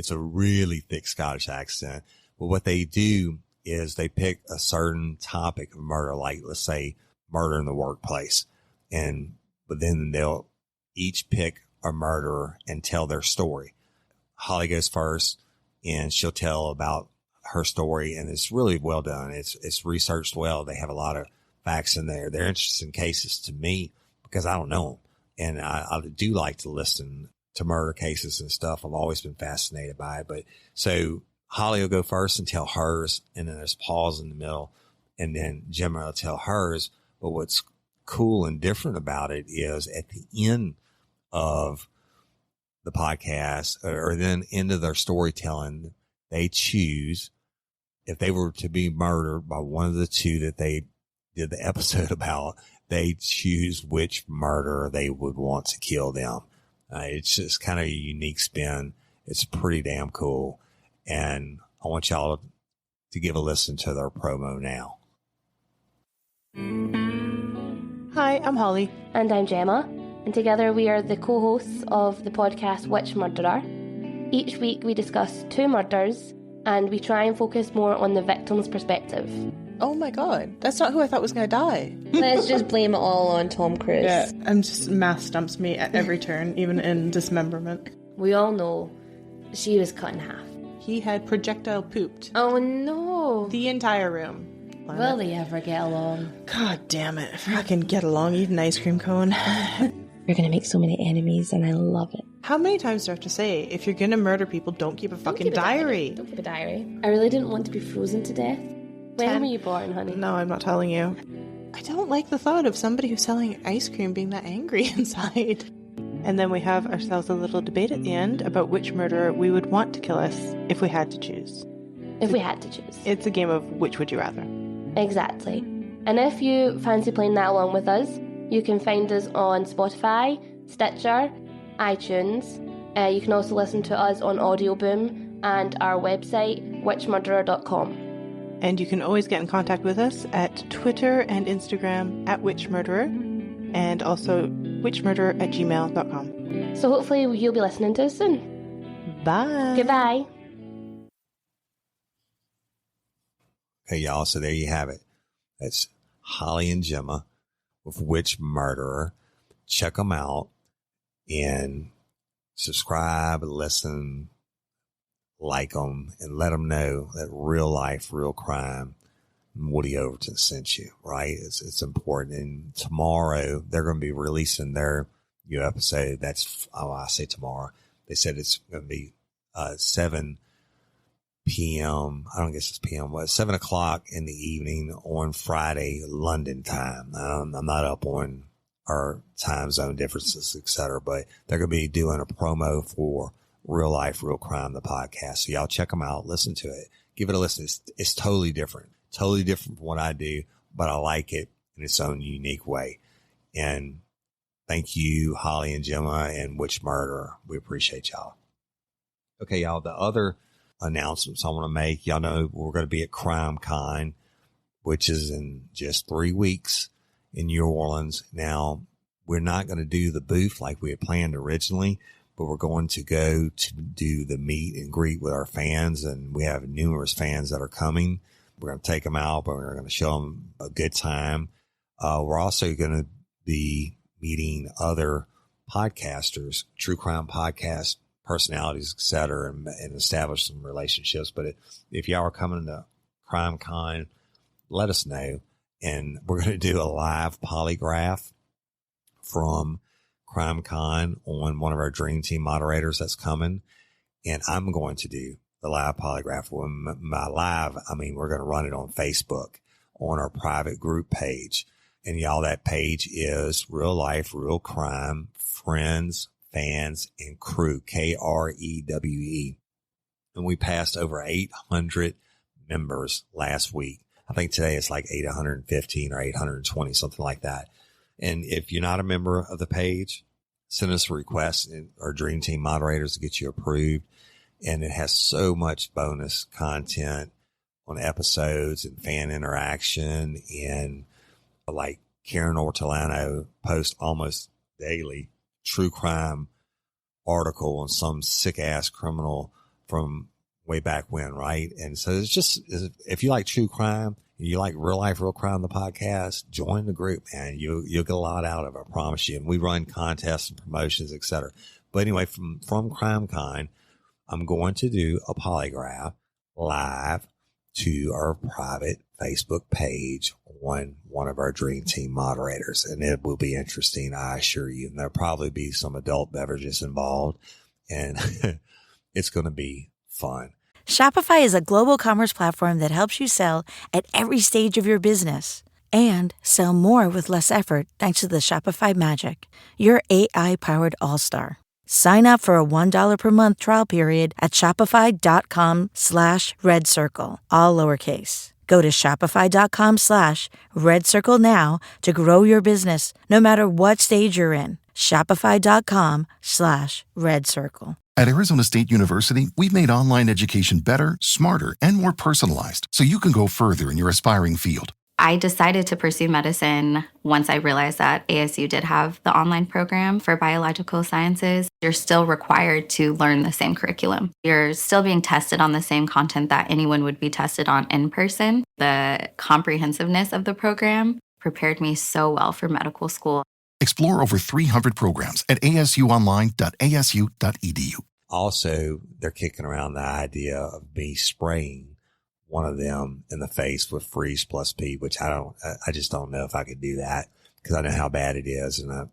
a really thick Scottish accent. But what they do is they pick a certain topic of murder, like let's say murder in the workplace. But then they'll each pick a murderer and tell their story. Holly goes first, and she'll tell about her story, and it's really well done. It's researched well. They have a lot of facts in there. They're interesting cases to me because I don't know them. And I do like to listen to murder cases and stuff. I've always been fascinated by it. But so Holly will go first and tell hers, and then there's pause in the middle, and then Gemma will tell hers. But what's cool and different about it is at the end of the podcast, or then into their storytelling, they choose, if they were to be murdered by one of the two that they did the episode about, they choose which murderer they would want to kill them. It's just kind of a unique spin. It's pretty damn cool. And I want y'all to give a listen to their promo now. Hi, I'm Holly. And I'm Gemma. And together we are the co-hosts of the podcast Which Murderer. Each week we discuss 2 murders and we try and focus more on the victim's perspective. Oh my god, that's not who I thought was going to die. Let's just blame it all on Tom Cruise. Yeah, I'm just math stumps me at every turn, even in dismemberment. We all know she was cut in half. He had projectile pooped. Oh no. The entire room. Will they ever get along? God damn it. Fucking get along, eat an ice cream cone. You're gonna make so many enemies, and I love it. How many times do I have to say, if you're gonna murder people, don't keep a fucking diary? Don't keep a diary. I really didn't want to be frozen to death. When were you born, honey? No, I'm not telling you. I don't like the thought of somebody who's selling ice cream being that angry inside. And then we have ourselves a little debate at the end about which murderer we would want to kill us if we had to choose. If we had to choose. It's a game of which would you rather. Exactly. And if you fancy playing that along with us, you can find us on Spotify, Stitcher, iTunes. You can also listen to us on Audioboom and our website, witchmurderer.com. And you can always get in contact with us at Twitter and Instagram at witchmurderer, and also witchmurderer@gmail.com. So hopefully you'll be listening to us soon. Bye. Goodbye. Okay, y'all. So there you have it. That's Holly and Gemma with Witch Murderer. Check them out and subscribe, listen, like them, and let them know that real life, real crime, Woody Overton sent you, right? It's important. And tomorrow they're going to be releasing their new episode. That's, I say tomorrow. They said it's going to be 7 p.m. I don't guess it's p.m. But 7 o'clock in the evening on Friday, London time. I'm not up on our time zone differences, etc. But they're going to be doing a promo for Real Life, Real Crime, the podcast. So y'all check them out, listen to it, give it a listen. It's totally different from what I do, but I like it in its own unique way. And thank you, Holly and Gemma and Witch Murderer. We appreciate y'all. Okay, y'all, the other announcements I want to make, y'all know we're going to be at Crime Con, which is in just 3 weeks in New Orleans. Now, we're not going to do the booth like we had planned originally, but we're going to go to do the meet and greet with our fans, and we have numerous fans that are coming. We're going to take them out, but we're going to show them a good time. We're also going to be meeting other podcasters, true crime podcast personalities, et cetera, and establish some relationships. But if y'all are coming to Crime Con, let us know. And we're going to do a live polygraph from Crime Con on one of our Dream Team moderators that's coming. And I'm going to do the live polygraph. When my live, I mean, we're going to run it on Facebook on our private group page. And y'all, that page is Real Life, Real Crime, Friends, Fans, and Crew, KREWE. And we passed over 800 members last week. I think today it's like 815 or 820, something like that. And if you're not a member of the page, send us a request, and our Dream Team moderators to get you approved. And it has so much bonus content on episodes and fan interaction. And like Karen Ortolano posts almost daily true crime article on some sick ass criminal from way back when, right? And so it's just, if you like true crime and you like Real Life, Real Crime, the podcast, join the group, man. You'll get a lot out of it, I promise you. And we run contests and promotions, etc. But anyway, from Crime Con, I'm going to do a polygraph live to our private Facebook page on one of our Dream Team moderators. And it will be interesting, I assure you. And there'll probably be some adult beverages involved. And it's going to be fun. Shopify is a global commerce platform that helps you sell at every stage of your business and sell more with less effort thanks to the Shopify Magic, your AI-powered all-star. Sign up for a $1 per month trial period at shopify.com/redcircle, all lowercase. Go to shopify.com/redcircle now to grow your business no matter what stage you're in. Shopify.com/redcircle. At Arizona State University, we've made online education better, smarter, and more personalized so you can go further in your aspiring field. I decided to pursue medicine once I realized that ASU did have the online program for biological sciences. You're still required to learn the same curriculum. You're still being tested on the same content that anyone would be tested on in person. The comprehensiveness of the program prepared me so well for medical school. Explore over 300 programs at asuonline.asu.edu. Also, they're kicking around the idea of me spraying one of them in the face with Freeze Plus P, which I just don't know if I could do that because I know how bad it is. And I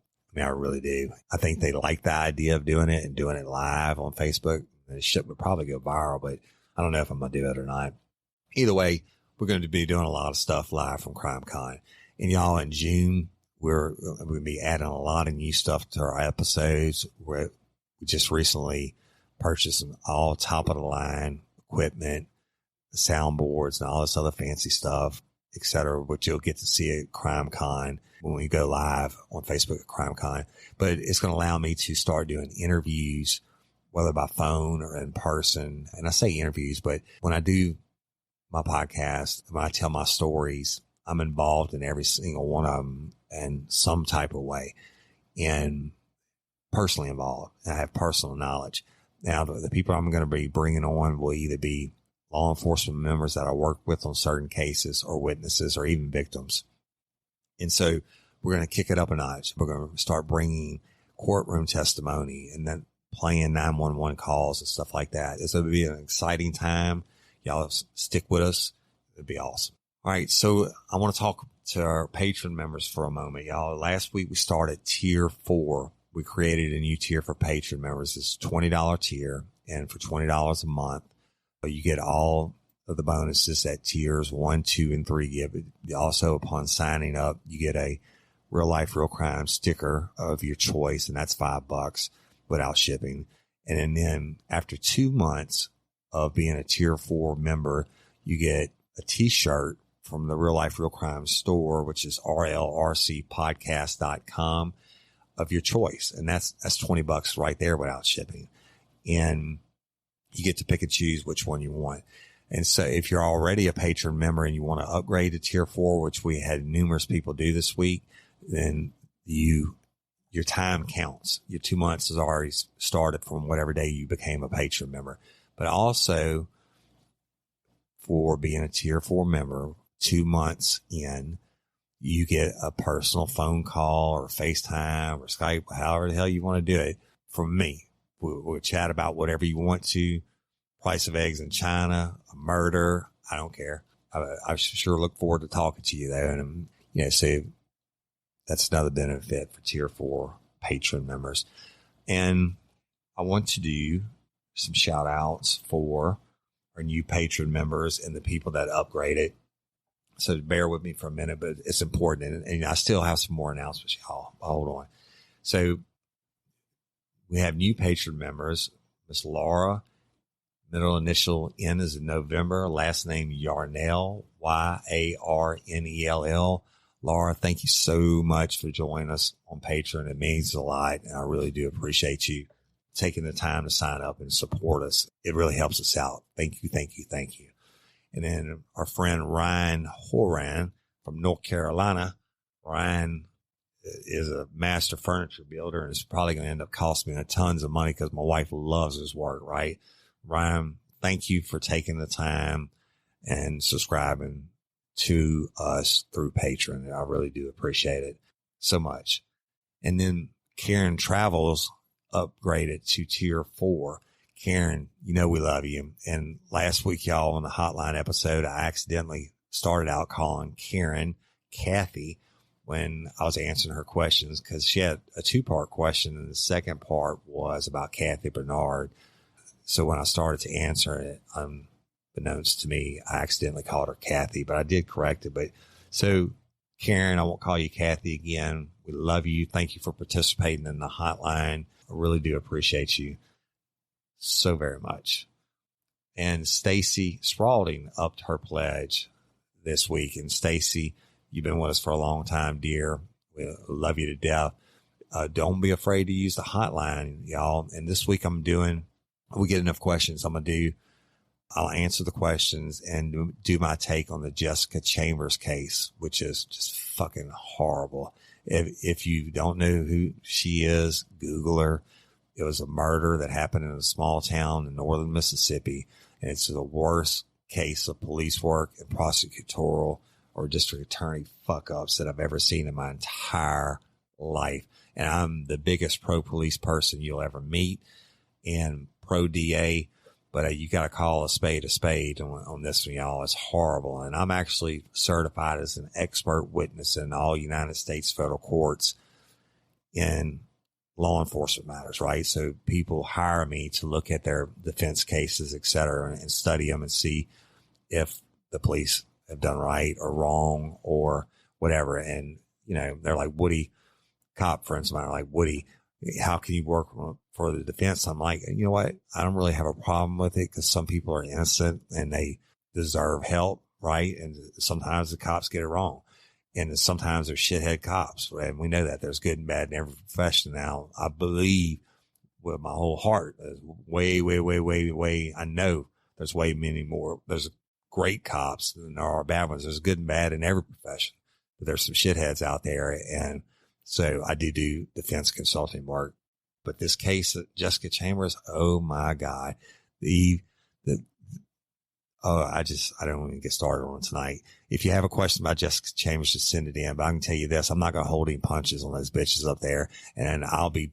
really do. I think they like the idea of doing it and doing it live on Facebook. And it would probably go viral, but I don't know if I'm going to do it or not. Either way, we're going to be doing a lot of stuff live from CrimeCon. And y'all, in June, we're going to be adding a lot of new stuff to our episodes. We just recently purchased some all top of the line equipment, soundboards and all this other fancy stuff, etc., which you'll get to see at CrimeCon when we go live on Facebook at CrimeCon. But it's going to allow me to start doing interviews, whether by phone or in person. And I say interviews, but when I do my podcast, when I tell my stories, I'm involved in every single one of them in some type of way and personally involved. I have personal knowledge. Now, the people I'm going to be bringing on will either be law enforcement members that I work with on certain cases or witnesses or even victims. And so we're going to kick it up a notch. We're going to start bringing courtroom testimony and then playing 911 calls and stuff like that. It's going to be an exciting time. Y'all stick with us. It'd be awesome. All right. So I want to talk to our patron members for a moment, y'all. Last week we started tier 4. We created a new tier for patron members. It's a $20 tier. And for $20 a month, you get all of the bonuses that tiers 1, 2, and 3 give. Also, upon signing up, you get a real life, real crime sticker of your choice, and that's $5 without shipping. And then after 2 months of being a tier 4 member, you get a t-shirt from the Real Life, Real Crime store, which is RLRCpodcast.com of your choice. And that's $20 right there without shipping. And you get to pick and choose which one you want. And so if you're already a patron member and you want to upgrade to tier 4, which we had numerous people do this week, then your time counts. Your 2 months has already started from whatever day you became a patron member. But also for being a tier 4 member, 2 months in, you get a personal phone call or FaceTime or Skype, however the hell you want to do it, from me. We'll chat about whatever you want to. Price of eggs in China, a murder. I don't care. I sure look forward to talking to you though. And, so that's another benefit for tier 4 patron members. And I want to do some shout outs for our new patron members and the people that upgraded. So bear with me for a minute, but it's important. And I still have some more announcements, y'all. Hold on. So we have new patron members. Miss Laura, middle initial N is in November, last name Yarnell, Yarnell. Laura, thank you so much for joining us on Patreon. It means a lot, and I really do appreciate you taking the time to sign up and support us. It really helps us out. Thank you, thank you, thank you. And then our friend Ryan Horan from North Carolina. Ryan is a master furniture builder, and it's probably going to end up costing me tons of money because my wife loves his work, right? Ryan, thank you for taking the time and subscribing to us through Patreon. I really do appreciate it so much. And then Karen Travels upgraded to tier 4. Karen, we love you. And last week, y'all, on the hotline episode, I accidentally started out calling Karen Kathy when I was answering her questions because she had a 2-part question, and the second part was about Kathy Bernard. So when I started to answer it, unbeknownst to me, I accidentally called her Kathy, but I did correct it. But so Karen, I won't call you Kathy again. We love you. Thank you for participating in the hotline. I really do appreciate you so very much. And Stacy Spalding upped her pledge this week. And Stacy, you've been with us for a long time, dear. We love you to death. Don't be afraid to use the hotline, y'all. And this week we get enough questions. I'm going to do I'll answer the questions and do my take on the Jessica Chambers case, which is just fucking horrible. If you don't know who she is, Google her. It was a murder that happened in a small town in northern Mississippi, and it's the worst case of police work and prosecutorial or district attorney fuck-ups that I've ever seen in my entire life. And I'm the biggest pro-police person you'll ever meet and pro-DA, but you got to call a spade on this one, y'all. It's horrible. And I'm actually certified as an expert witness in all United States federal courts in law enforcement matters, right? So people hire me to look at their defense cases, et cetera, and study them and see if the police have done right or wrong or whatever. And, you know, they're like, Woody, cop friends of mine are like, Woody, how can you work for the defense? I'm like, you know what? I don't really have a problem with it because some people are innocent and they deserve help, right? And sometimes the cops get it wrong. And sometimes they're shithead cops. And we know that there's good and bad in every profession. Now, I believe with my whole heart, there's way, I know there's way many more. There's great cops and there are bad ones. There's good and bad in every profession, but there's some shitheads out there. And so I do defense consulting work. But this case of Jessica Chambers, oh my God, I don't even get started on tonight. If you have a question about Jessica Chambers, just send it in. But I can tell you this, I'm not going to hold any punches on those bitches up there. And I'll be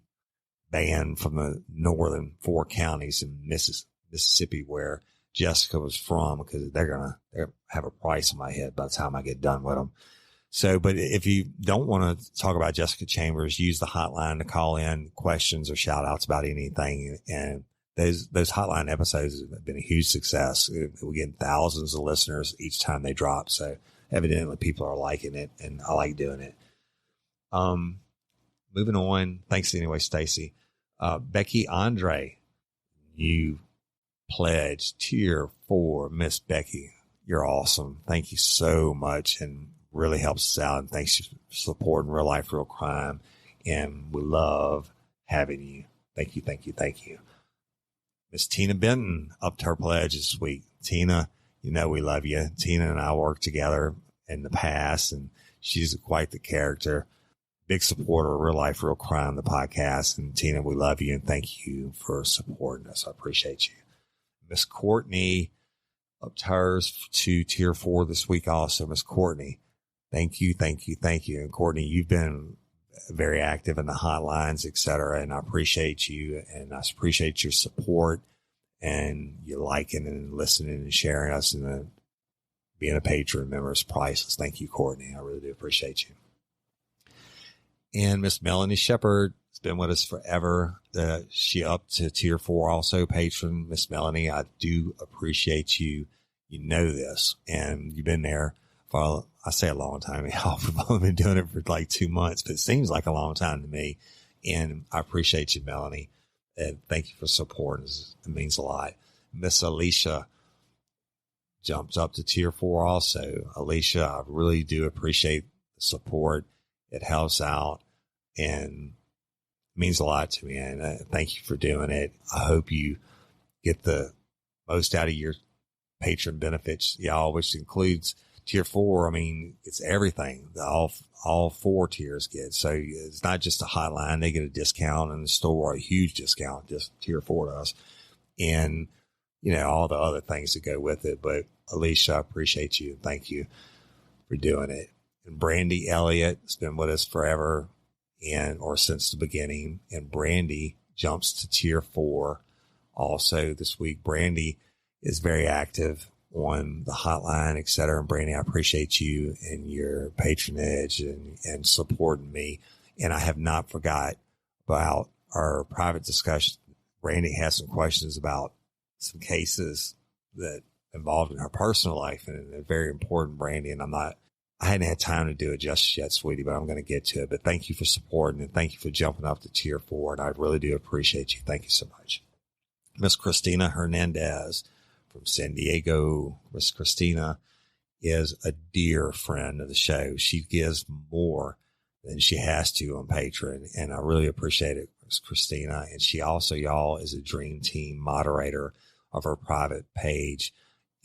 banned from the northern 4 counties in Mississippi where Jessica was from because they're going to have a price on my head by the time I get done with them. So, but if you don't want to talk about Jessica Chambers, use the hotline to call in questions or shout outs about anything. And those hotline episodes have been a huge success. We get thousands of listeners each time they drop. So evidently people are liking it and I like doing it. Moving on. Thanks anyway, Stacy. Becky Andre, you pledged tier 4. Miss Becky, you're awesome. Thank you so much and really helps us out. And thanks for supporting Real Life, Real Crime. And we love having you. Thank you. Miss Tina Benton upped her pledge this week. Tina, you know we love you. Tina and I worked together in the past, and she's quite the character. Big supporter of Real Life, Real Crime, the podcast. And Tina, we love you, and thank you for supporting us. I appreciate you. Miss Courtney upped hers to tier 4 this week also. Miss Courtney, thank you. And Courtney, you've been very active in the hotlines, et cetera. And I appreciate you and I appreciate your support and you liking and listening and sharing us and being a patron member is priceless. Thank you, Courtney. I really do appreciate you. And Miss Melanie Shepard has been with us forever. She up to tier 4 also patron. Miss Melanie, I do appreciate you. You know this and you've been there for, I say a long time. I've only been doing it for like 2 months, but it seems like a long time to me. And I appreciate you, Melanie. And thank you for supporting us. It means a lot. Miss Alicia jumped up to tier 4 also. Alicia, I really do appreciate the support. It helps out and means a lot to me. And thank you for doing it. I hope you get the most out of your patron benefits, y'all, which includes tier 4. I mean, it's everything. All 4 tiers get. So it's not just a hotline. They get a discount in the store, a huge discount, just tier 4 to us. And, you know, all the other things that go with it. But Alicia, I appreciate you. Thank you for doing it. And Brandy Elliott has been with us forever or since the beginning. And Brandy jumps to tier 4 also this week. Brandy is very active on the hotline, et cetera. And Brandy, I appreciate you and your patronage and supporting me. And I have not forgot about our private discussion. Brandy has some questions about some cases that involved in her personal life and they're very important, Brandy. And I hadn't had time to do it just yet, sweetie, but I'm going to get to it. But thank you for supporting and thank you for jumping up to tier 4. And I really do appreciate you. Thank you so much. Miss Christina Hernandez from San Diego. Miss Christina is a dear friend of the show. She gives more than she has to on Patreon, and I really appreciate it, Miss Christina. And she also, y'all, is a Dream Team moderator of her private page.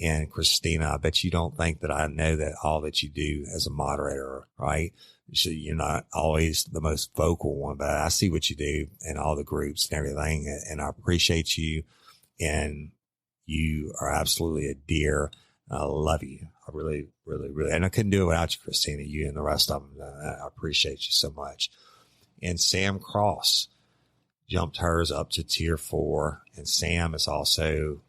And Christina, I bet you don't think that I know that all that you do as a moderator, right? So you're not always the most vocal one, but I see what you do in all the groups and everything. And I appreciate you. And you are absolutely a dear. I love you. I really, really, really, and I couldn't do it without you, Christina, you and the rest of them. I appreciate you so much. And Sam Cross jumped hers up to tier 4. And Sam is also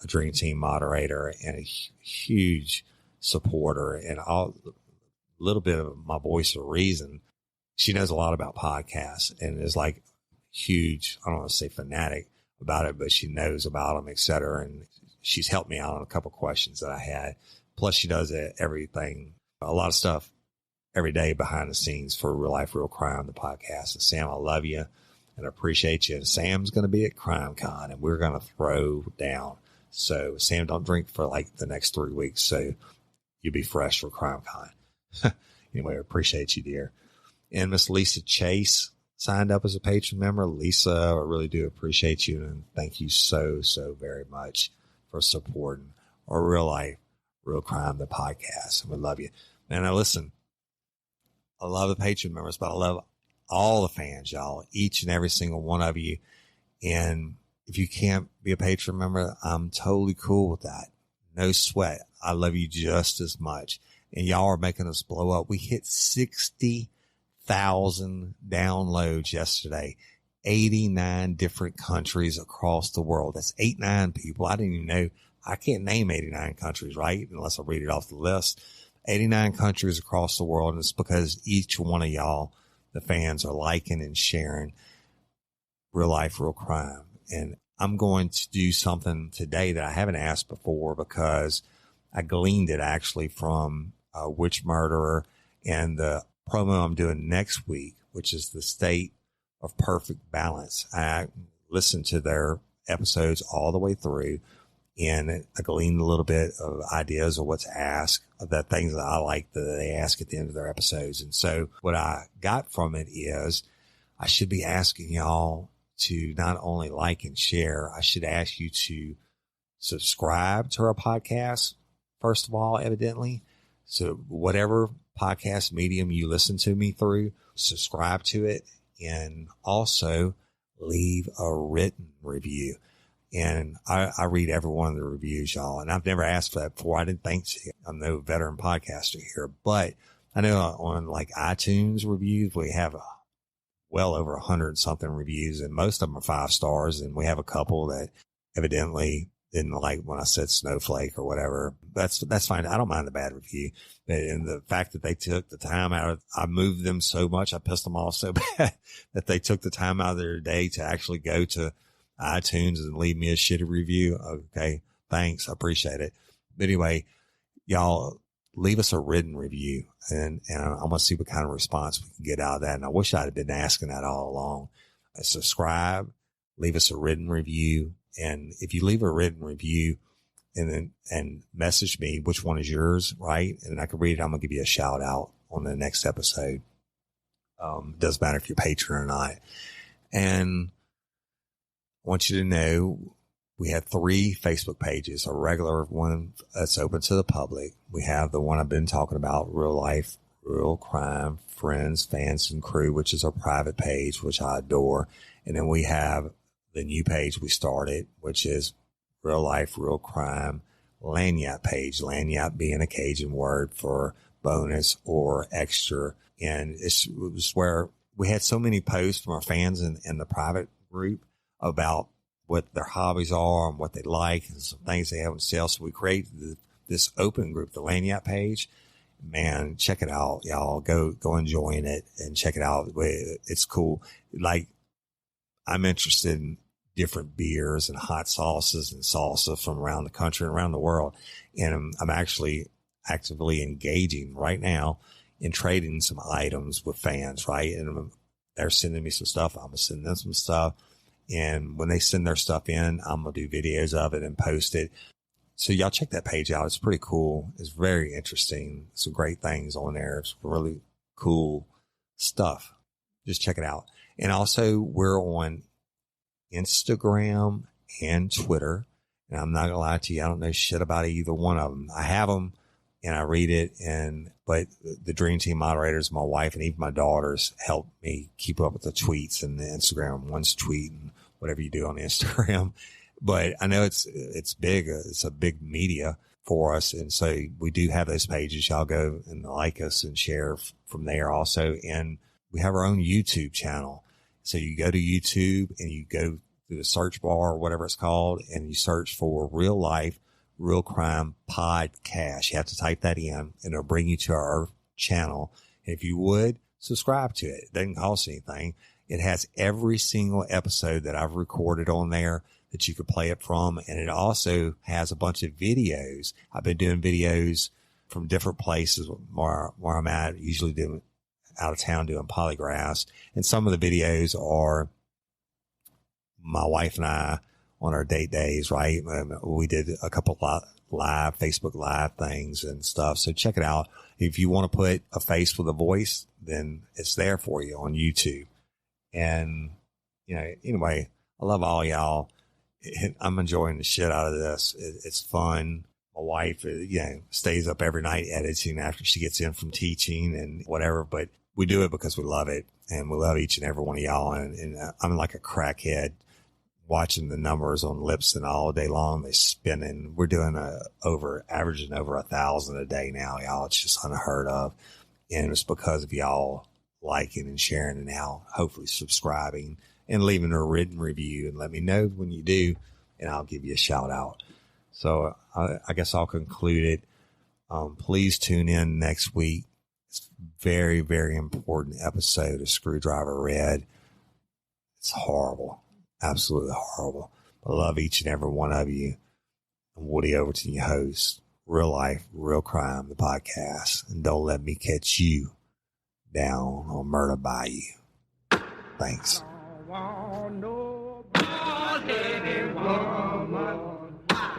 a Dream Team moderator and a huge supporter and a little bit of my voice of reason. She knows a lot about podcasts and is like huge, I don't want to say fanatic about it, but she knows about them, et cetera. And she's helped me out on a couple of questions that I had. Plus she does everything, a lot of stuff every day behind the scenes for Real Life, Real Crime, the podcast. And Sam, I love you and appreciate you. And Sam's going to be at CrimeCon and we're going to throw down. So Sam, don't drink for like the next 3 weeks. So you'll be fresh for CrimeCon. Anyway, I appreciate you, dear. And Miss Lisa Chase signed up as a patron member. Lisa, I really do appreciate you. And thank you so, so very much for supporting our Real Life, Real Crime, the podcast. And we love you. And now listen, I love the patron members, but I love all the fans, y'all, each and every single one of you. And if you can't be a patron member, I'm totally cool with that. No sweat. I love you just as much. And y'all are making us blow up. We hit 60,000 downloads yesterday. 89 different countries across the world. That's 89 people. I didn't even know. I can't name 89 countries, right? Unless I read it off the list. 89 countries across the world. And it's because each one of y'all, the fans, are liking and sharing Real Life, Real Crime. And I'm going to do something today that I haven't asked before because I gleaned it actually from Witch Murderer and the promo I'm doing next week, which is the State of Perfect Balance. I listened to their episodes all the way through and I gleaned a little bit of ideas of what to ask, of the things that I like that they ask at the end of their episodes. And so what I got from it is I should be asking y'all to not only like and share, I should ask you to subscribe to our podcast, first of all, evidently. So whatever podcast medium you listen to me through, subscribe to it and also leave a written review. And I read every one of the reviews, y'all. And I've never asked for that before. I didn't think so. I'm no veteran podcaster here, but I know on like iTunes reviews, we have well over 100 something reviews and most of them are 5 stars. And we have a couple that evidently didn't like when I said snowflake or whatever. That's fine. I don't mind the bad review. And the fact that they took the time out, I moved them so much. I pissed them off so bad that they took the time out of their day to actually go to iTunes and leave me a shitty review. Okay. Thanks. I appreciate it. But anyway, y'all leave us a written review and I want to see what kind of response we can get out of that. And I wish I'd have been asking that all along. Subscribe, leave us a written review. And if you leave a written review and message me which one is yours, right? And I can read it. I'm going to give you a shout out on the next episode. It doesn't matter if you're a patron or not. And I want you to know we have 3 Facebook pages, a regular one that's open to the public. We have the one I've been talking about, Real Life, Real Crime, Friends, Fans, and Crew, which is our private page, which I adore. And then we have the new page we started, which is Real Life, Real Crime, Lanyap page. Lanyap being a Cajun word for bonus or extra. And it was where we had so many posts from our fans in the private group about what their hobbies are and what they like and some things they have on sale. So we created this open group, the Lanyap page. Man, check it out, y'all. Go and join it and check it out. It's cool. Like, I'm interested in different beers and hot sauces and salsa from around the country and around the world. And I'm actually actively engaging right now in trading some items with fans, right? And they're sending me some stuff. I'm going to send them some stuff. And when they send their stuff in, I'm going to do videos of it and post it. So y'all check that page out. It's pretty cool. It's very interesting. Some great things on there. It's really cool stuff. Just check it out. And also we're on Instagram and Twitter And I'm not going to lie to you, I don't know shit about either one of them. I have them and I read it, but the Dream Team moderators, my wife and even my daughters help me keep up with the tweets and the Instagram. One's tweeting, whatever you do on Instagram. But I know it's big. It's a big media for us. And so we do have those pages. Y'all go and like us and share from there also. And we have our own YouTube channel. So you go to YouTube and you go through the search bar or whatever it's called, and you search for Real Life, Real Crime Podcast. You have to type that in and it'll bring you to our channel. And if you would, subscribe to it. It doesn't cost anything. It has every single episode that I've recorded on there that you could play it from. And it also has a bunch of videos. I've been doing videos from different places where I'm at, usually doing out of town doing polygraphs. And some of the videos are my wife and I on our date days, right? We did a couple live Facebook Live things and stuff. So check it out. If you want to put a face with a voice, then it's there for you on YouTube. And, anyway, I love all y'all. I'm enjoying the shit out of this. It's fun. My wife, stays up every night editing after she gets in from teaching and whatever, but we do it because we love it and we love each and every one of y'all. And I'm like a crackhead watching the numbers on Lipson all day long. They spinning. We're doing averaging over 1,000 a day now, y'all. It's just unheard of. And it's because of y'all liking and sharing and now hopefully subscribing and leaving a written review, and let me know when you do, and I'll give you a shout out. So I guess I'll conclude it. Please tune in next week. It's a very, very important episode of Screwdriver Red. It's horrible. Absolutely horrible. I love each and every one of you. I'm Woody Overton, your host. Real Life, Real Crime, the podcast. And don't let me catch you down on Murder Bayou. Thanks.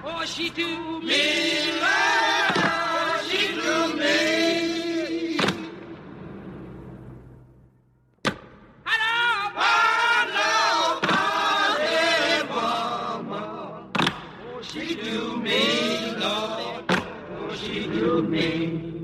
Oh, she do me, oh, she do me. Hello, woman. Oh, she do me, Lord. Oh, she do me.